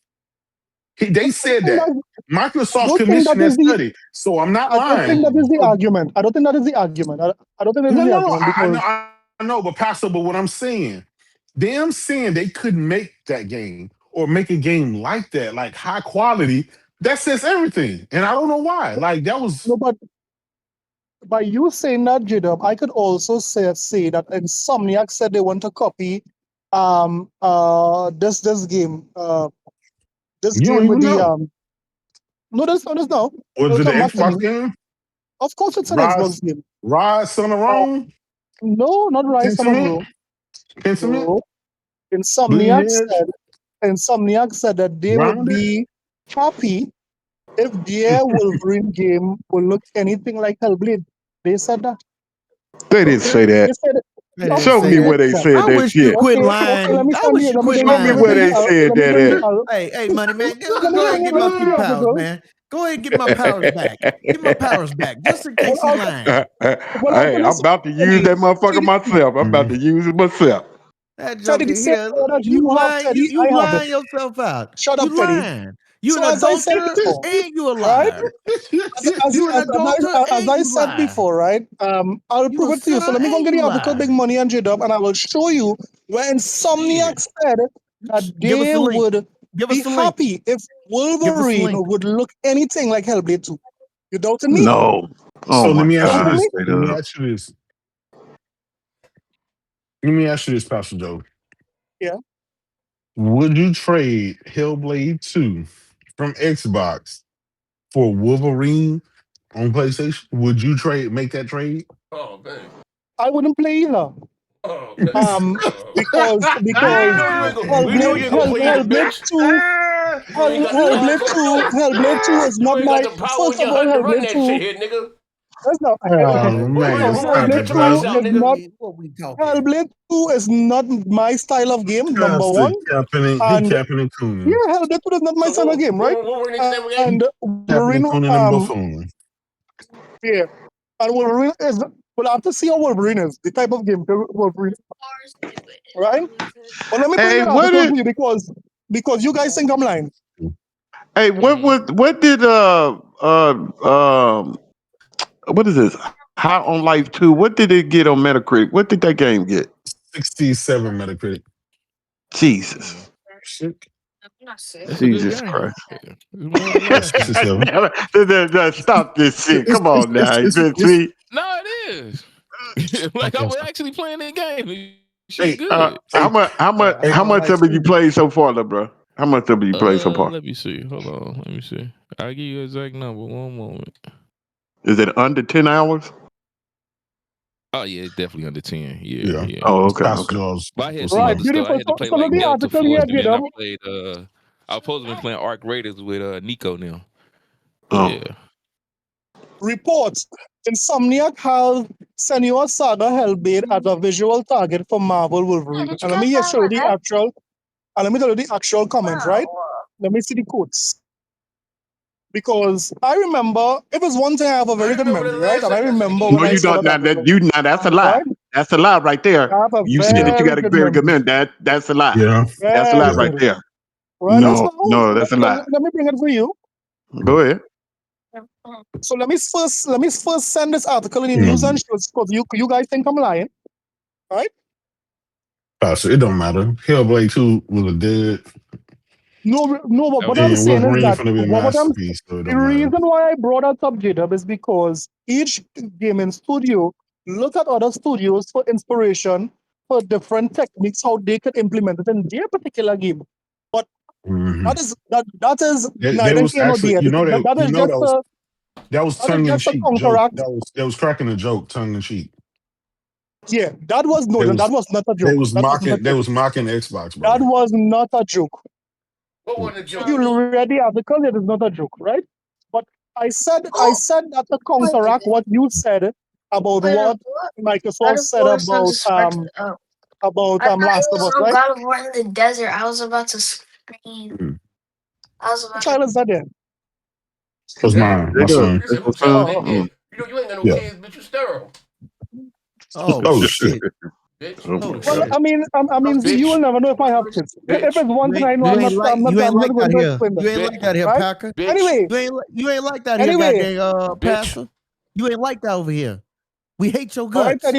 They I don't said think that. that I Microsoft don't think that commissioned that is the study. So I'm not I don't think lying. that is Ooh. the So argument. I don't think that is the argument. I don't think that is no, the no, no. argument because I know, but Pastor, but what I'm saying, them saying they couldn't make that game or make a game like that, like high quality, that says everything. And I don't know why. Like that was no, but by you saying that, Jidab, I could also say that Insomniac said they want to copy this game this you don't game with even the know. no this now Was it'll it the come back to Xbox me. game? Of course it's an Rise, Xbox game. Rise, Son of Uh, Rome, no, not Rise Son of Pentiment, Rome. Pentiment, No. Bleeding Insomniac Edge, said Insomniac said that they would Grounded. be happy if their Wolverine game will look anything like Hellblade. They said that. They They, Okay. they, they said it. They didn't Okay, say okay, that. okay, then. I wish you quit Okay, let lying. me I find wish you. you Let me quit let me lying, bring you. nigga. Let me bring you. Hey, money man, Let me go ahead bring and you. get Let my me bring you the superpowers, article. man. Go ahead and get my powers back. Get my powers back, just in Well, case he lying. Hey, I'm about to use that motherfucker myself. I'm about to use it myself. That Teddy, joker the same here, power that you you have, lying. Teddy, You I have it. lying yourself out. Shut You up, Teddy. lying. You an So as I said adulterer before, and you a right? liar. As, You an as, adulterer as and I you said lie. before, right? I'll You prove a it to you. So sinner let me go and and get the you article, Big lie. Money and J-Dub, and I will show you where Shit. Insomniac said that Give us they the link. would Give be us the link. happy if Give us the Wolverine link. would look anything like Hellblade 2. You doubting me? No. Oh So let my me ask you Doubting God. me? this. Straight Let me up. ask you this. Let me ask you this, Pastor Joe. Yeah. Would you trade Hellblade 2 from Xbox for Wolverine on PlayStation? Would you make that trade? Oh man. I wouldn't play either. Oh man. Oh. We Because knew you ain't gonna. We knew Hellblade, you ain't gonna play either, Hellblade bitch. 2 You ain't got the console. Hellblade 2 is You not ain't got my the power in first of your all, hut to run Hellblade that shit 2. here, nigga. That's not Oh Run, man, run, stop Hellblade it, get your 2 ass bro. out, is nigga. not What we talking? Hellblade 2 is not my style of game, number Pastor one. He And capping and yeah, cooning. Hellblade 2 is not my So style of game, right? what were next ever He game? And capping and Wolverine, cooning and buffoon. yeah. And Wolverine is, well, I have to see how Wolverine is, the type of game Wolverine, right? But let me bring Hey, the what article is to you because you guys think I'm lying. hey, what did what is this? High on Life 2? What did it get on Metacritic? What did that game get? 67 Metacritic. Jesus. Shit. It's a good Jesus game. Christ. It's one of the Yeah, best. 67. Stop this shit. Come on now. It's See, No, it is. Like I okay. was actually playing the game. Shit Hey, good. hey, hey, how I much like of it you too. played so far, though, bro? How much of it you played so far? Let me see. Hold on. Let me see. I'll give you an exact number. One moment. Is it under 10 hours? Oh yeah, it's definitely under 10. Yeah, yeah. yeah. Oh, It's okay, Pastor okay. Jaws But I had was some Right, other saying. stuff. I beautiful. had to play So look like at the Delta article here, Force, and then I J-Dub. played I was supposed to be playing Arc Raiders with Nico now. Oh. Yeah. Reports. Insomniac has Senua Saga Hellblade as a visual target for Marvel Wolverine. And let me just show you the actual, and let me tell you the actual comments, right? Let me see the quotes. Because I remember, it was one thing I have a I very good remember memory, the right? last And I time. That's an remember No, when I you email. saw don't. that Now, article, that's a lie. right? That's a lie right there. I have a You said that you very got a good very good memory. man. That's a lie. Yeah, That's a lie Very yeah. right good. there. Right, that's No, fine. no, that's a lie. Let me bring it for you. Go ahead. So let me first send this article in the news and Mm, shows because you guys think I'm lying, right? Pastor, it don't matter. Hellblade 2 was a dead, No. But That was what a I'm and saying is Wolverine that finna be a what I'm masterpiece, so it the don't matter. reason why I brought that up, J-Dub, is because each gaming studio look at other studios for inspiration for different techniques how they could implement it in their particular game. But Hmm that is They neither was here nor actually, there. That is just a that was that is tongue in just a cheek joke. counteract. That was cracking a joke, tongue in cheek. Yeah, that was no, They that was was not a joke. That was not a they joke. was mocking Xbox, That bro. was not a joke. What Mm. wasn't a If joke? you read the article, it is not a joke, right? But I said that to counteract what you said about what Microsoft said about Last of Us, right? Mm. What child is that there? That's Damn. my Jacob, son. You that's said your who child is son. that Mm. there? You ain't got no Yeah. kids, bitch. You sterile, Oh Oh shit. shit. bitch. Oh my Oh Well, God. shit. I mean, you will Bitch. never know if I have kids. If Bitch. it's one thing I know, You ain't I'm not like going that to here. explain that, You ain't Bitch. like that here, right? Packer. Bitch. Anyway, You ain't like that here, anyway, goddamn Bitch. pastor. You ain't like that over here. We hate your all right, guts.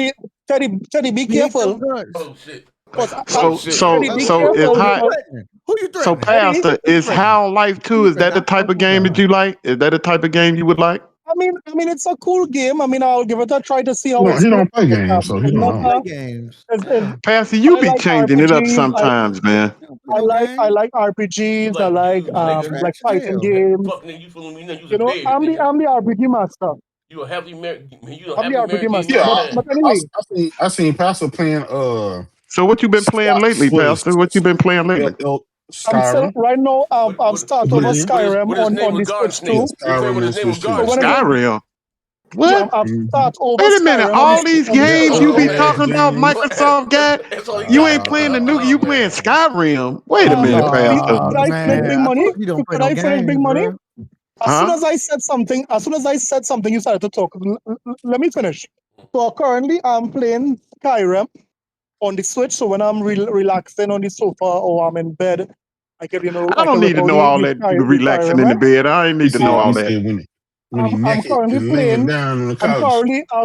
Teddy, be We hate your careful, guts. Oh shit. because Oh So, shit. so, Oh so shit. is Careful Who you high. because threatening? Who you So, threatening? Teddy, Pastor, Who you is threatening? How Life Who 2? you Is that threatening? the I type swear of to game that God. you like? Is that the type of game you would like? I mean, it's a cool game. I mean, I'll give it a try to see how it's He good. don't play games, so he It's don't You not don't know. play a, games. it's, Yeah. Pastor, you I be like changing it up RPGs. sometimes, man. You don't play no I game. like You RPGs. I like like you You like trash like as fighting hell. games. fuck nigga, you fooling me now, you's a You know, bed, nigga. I'm the RPG master. You a I'm the happily RPG married game, master. you Yeah, a But man. anyway, I seen Pastor playing So, what you been playing lately, What is Pastor? What you been playing lately? I'm still Skyrim? right now. What I've what started over Oblivion? Skyrim what his name on was the Garden Switch Yeah, Snake. too. He was playing Skyrim with on his the name was Switch So Garden too. whenever Snake. Skyrim. yeah, What? I've Mm-hmm. started over Wait a minute. Skyrim All these on the Yeah, games Switch you oh be too. Old ass man. talking about, games. Microsoft got, That's all he you got. ain't playing the new. Oh You playing man. Skyrim. Wait a Oh minute, No, man. Pastor. could I finish Man. Big I Money? told you don't play Could no I finish Big games, Money? bro. As soon as I said something, you started to talk. Let me finish. So currently, I'm playing Skyrim on the Switch. So when I'm relaxing on the sofa or I'm in bed, I I don't can need whip to out know all that the relaxing Skyrim, in the right? bed. I ain't need to know He all Um, that. said when he I'm naked currently and laying playing. down on the couch.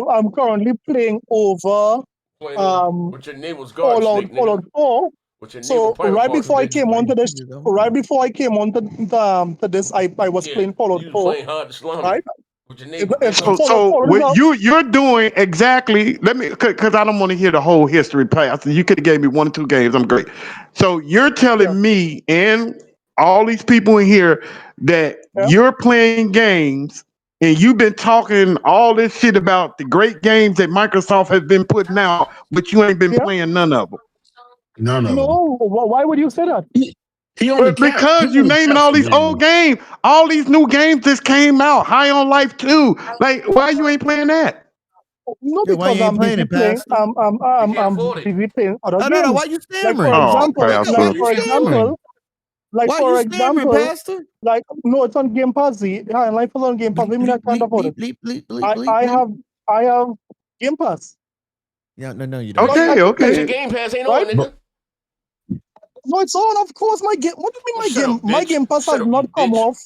I'm currently playing over Playing um with your neighbor's guard snake, Fallout nigga. 4. With your neighbor So private parts, bitch. right before I came on to this, I was Yeah, playing Fallout you was 4, playing hard to salami right? with your neighbor, It's nigga. So Fallout is what out. you're doing exactly? Let me, because I don't want to hear the whole history pass. You could have gave me 1 or 2 games. I'm great. So you're Yeah, telling me and all these people in here that yeah, you're playing games and you've been talking all this shit about the great games that Microsoft has been putting out, but you ain't been yeah. playing none of them. None of them. No, why would you say that? He only But caps. He because you only naming caps all the these old game. games, all these new games just came out, High on Life 2. Like, why you ain't playing that? No, Yeah, why because you ain't I'm playing busy it, playing. Pastor? You can't afford it. Busy playing other Oh, no. Why games. you Like for stammering? Oh, example, Nigga, why Pastor. you stammering? like Why for you stammering, example, Pastor? like no, it's on Game Pass. Yeah, Life is on Game Pass. I Bleep, mean, I bleep, can't bleep, afford bleep, it. bleep, bleep, bleep, I bleep, I bleep. have I have Game Pass, Yeah, no, you don't. but Okay, But your okay. Game Pass ain't right? on, But nigga. No, it's on. Of course, my game. What do you Oh, mean shut up, My bitch. Game Pass Shut has up, not you come bitch. off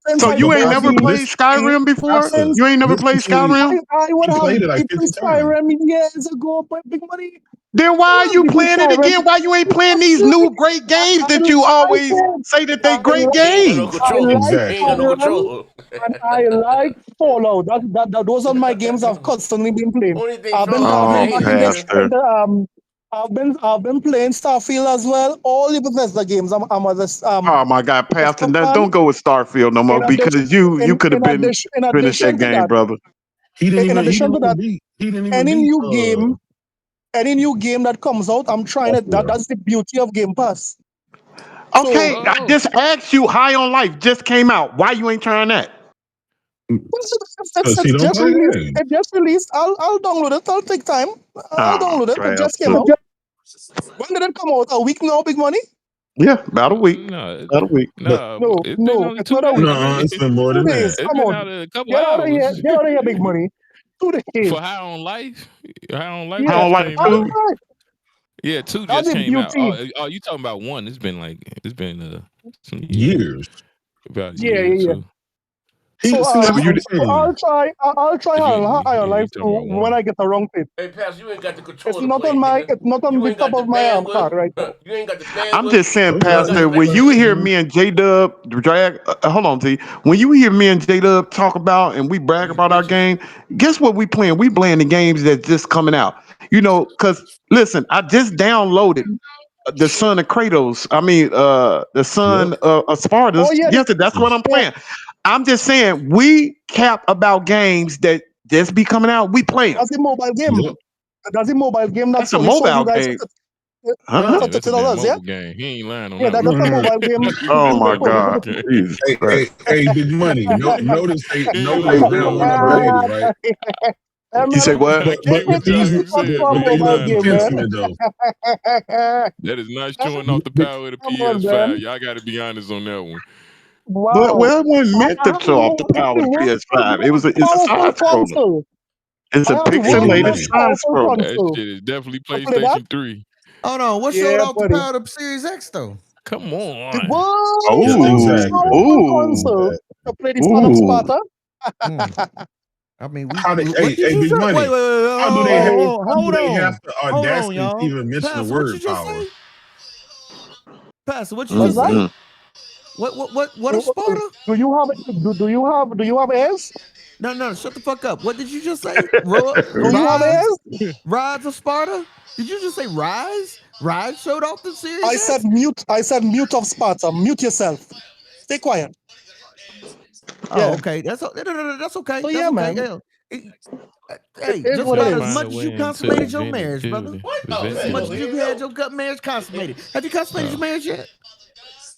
since So I you ain't bought never Pastor, played the Skyrim before? Pastor, since You ain't never listen played to me. I Skyrim? I would He have played it like 50 beaten times. Skyrim years ago, but big money. Then why I are would have you beaten playing it Skyrim. again? Why you ain't playing Because these new great games I that you like always it. say that they I great like He ain't got no games? I control. like He ain't got no Exactly. Skyrim control. and I like Fallout. Those are my games I've constantly been playing. Only thing I've been Fallout got Oh, diving back haters, in this nigga. in Pastor. the I've been playing Starfield as well. All the Bethesda games. I'm Oh my God, Pastor. Bethesda Now, fan. don't go with Starfield no more In addition, because you could have been in finished addition that to game, that, brother. He didn't even any beat new game, that comes out, I'm trying it. Starfield. That's the beauty of Game Pass. So Okay, I Oh, just asked you. High on Life just came out. Why you ain't trying that? Because he it's don't just play released. games. It just released. I'll download it. I'll take time. I'll Ah, download it. It just came Pastor. out. When did it come out? A week now, big money? Yeah, about a week. No, About a week. But no, No, it's been no, only it's two not a week. days. no, it's been more Two than days. that. It's Come been on. out a couple Get out of here. hours. Get out of here, big money. 2 days. For High on Life, High on Life High Yeah. on just Life came All too. out. right. Yeah, two That's just the came out. beauty. Oh, you talking about one? It's been some years, Years. about a Yeah, year or yeah, yeah. two. He So see So that's what you I'm saying. I'll try If Iron you Life talking 2 about when one, I get around to it. hey, Pastor, you ain't got the control It's to not play on it, my nigga. it's not on You the ain't got top the of my card bandwidth. right now. You ain't got the I'm bandwidth. just saying, Okay, You ain't got the Pastor, when okay. you hear electricity. me and J Dub drag, hold on, T. When you hear me and J Dub talk about and we brag These about our bitches. game, guess what we playing? We playing the games that's just coming out. You know, because listen, I just downloaded the son of Kratos. I mean, the Yep. son of Oh Spartans. yeah, Yes, that's what I'm yeah. playing. I'm just saying, we cap about games that just be coming out. We play them. That's a mobile game. Yep. That's a mobile game That's that's a only sold you mobile guys game, for huh? yeah, that's a damn $30, yeah? mobile game. He ain't lying on Yeah, that one. that's a mobile game Oh to the my phone. God, Jesus Hey, Christ! big money. No, He ain't notice lying they on that don't one. want to upgrade it, right? You say Man, what? But these You said, for a but man, they he mobile love lying the on game, that man. one. sentiment though. That is not showing The- off the the- power of the Come on, man. PS5. Y'all got to be honest on that one. But Wow. well, it wasn't meant I to have show off the power of the the PS5. most It's a powerful side scroller. console. It's I a have the hey, big world's pixelated most money. side powerful scroller. That console. shit is definitely To play that? PlayStation 3. Oh no, what showed Yeah, off the buddy. power of the Series X though? Come The on. Yeah, world's most Oh, exactly. powerful oh, console Exactly. to play the Son of oh. Sparta. Hmm. I mean, How they? what did Hey, you big say? Wait, money. hold How do they on, have? Buddy, How do hold they have on, the hold on, audacity to y'all. even mention the Pastor, what you word just power? say? Pastor, what you what's just that? say? Mm-mm. What a Sparta? Do you have airs? No, shut the fuck up. What did you just say? Do you have Rise, airs? Rise of Sparta? Did you just say Rise? Rise showed off the Series I said X? mute. I said mute of Sparta. Mute yourself. Stay quiet. Oh, Yeah. okay. No, that's okay. So That's yeah, okay. man. Yeah. It- It hey, is just what it about Gotta as is. find a much as you way into consummated the your venting marriage, brother. too. What The the Just as venting. much hell? as Here you've we had go. your marriage consummated. Have you consummated your Oh, marriage yet?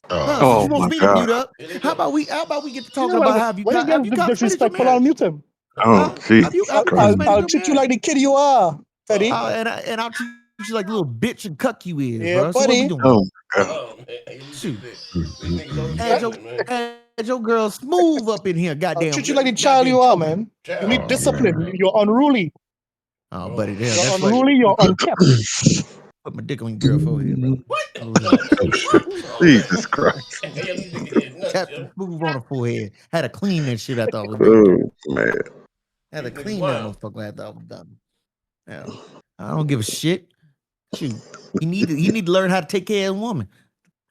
Huh? Oh, Since Oh you want my me to God. mute up, Here they how go. about we get to Yeah, talking well, about when he have gets you consummated your disrespectful, I'll marriage? mute him. Oh, Huh? Jesus Have you Christ. consummated I'll your treat you like marriage? the kid you are, Teddy. Oh, And I'll treat you like the little bitch and cuck you is, Yeah, bro. So what we buddy. doing? Oh my God. oh man. Hey, these Shoot. niggas, these niggas always mm-mm-mm. Had your capping, man. had your girl smooth up in here, I'll goddamn. treat you like the child you are, man. You need Child. discipline. You're unruly. Oh, buddy, You're that's like unruly. You're unkept. put my dick on your girl forehead, brother. What? What was that? Oh shit. Oh, Jesus Christ. Hell, these niggas is nuts, Captain yo. Smooth on her forehead. Had to clean that shit after I was done. Oh man. Had to These niggas clean that wild. motherfucker after I was done. Yeah. I don't give a shit. Shoot. He need to learn how to take care of a woman.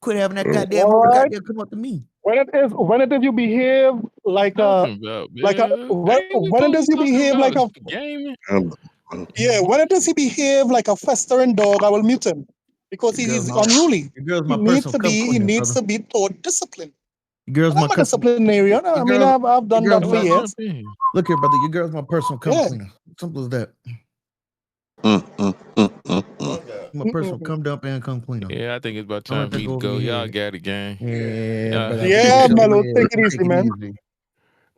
Quit having that goddamn All hoe right. goddamn come up to me. When it is you behave like a Talking about, like a man. when, Ain't we when it is supposed to you be talking behave like about a gaming? yeah, when it is he behave like a festering dog, I will mute him because Your girl's he's my unruly. your girl's He my needs personal to be complainer, brother. taught discipline. Your girl's And my I'm a custom. disciplinarian. I mean, girl's- I've done girl's that Oh, for my- years. jump in. Look here, brother. Your girl's my personal cum Yeah. cleaner. Simple as that. My God. My personal cum dump and cum cleaner. Yeah, I think it's about Don't time let for that me go to over go. your Y'all head. got it, gang. Yeah, brother. Yeah, Take it Mellow, easy. take it easy, man.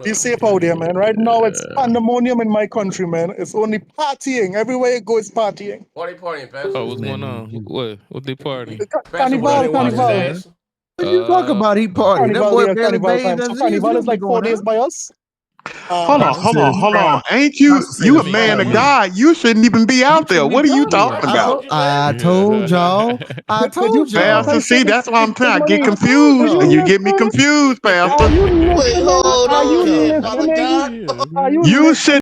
Be safe out there, man. Right now, it's pandemonium in my country, man. It's only partying. Everywhere you go, it's partying. Why they partying, Pastor? Oh, what's Man, going on? What they party? Pastor was out there washing his Carnival. ass. What you talk about? He party. That Carnival boy there, barely carnival bathed time. So as it is. carnival He is don't be like 4 going days out. by us. Hold on. Ain't Pastor you said a it's man of partying. God? You shouldn't even be out there. shouldn't be What are you partying. talking I about? told, I told y'all. I Did told you y'all. Pastor, see, that's why I'm saying I get Did confused. y'all. You get me confused, Are Pastor. you Wait, listening? hold Are you on, Father listening? God. Are you You listening? should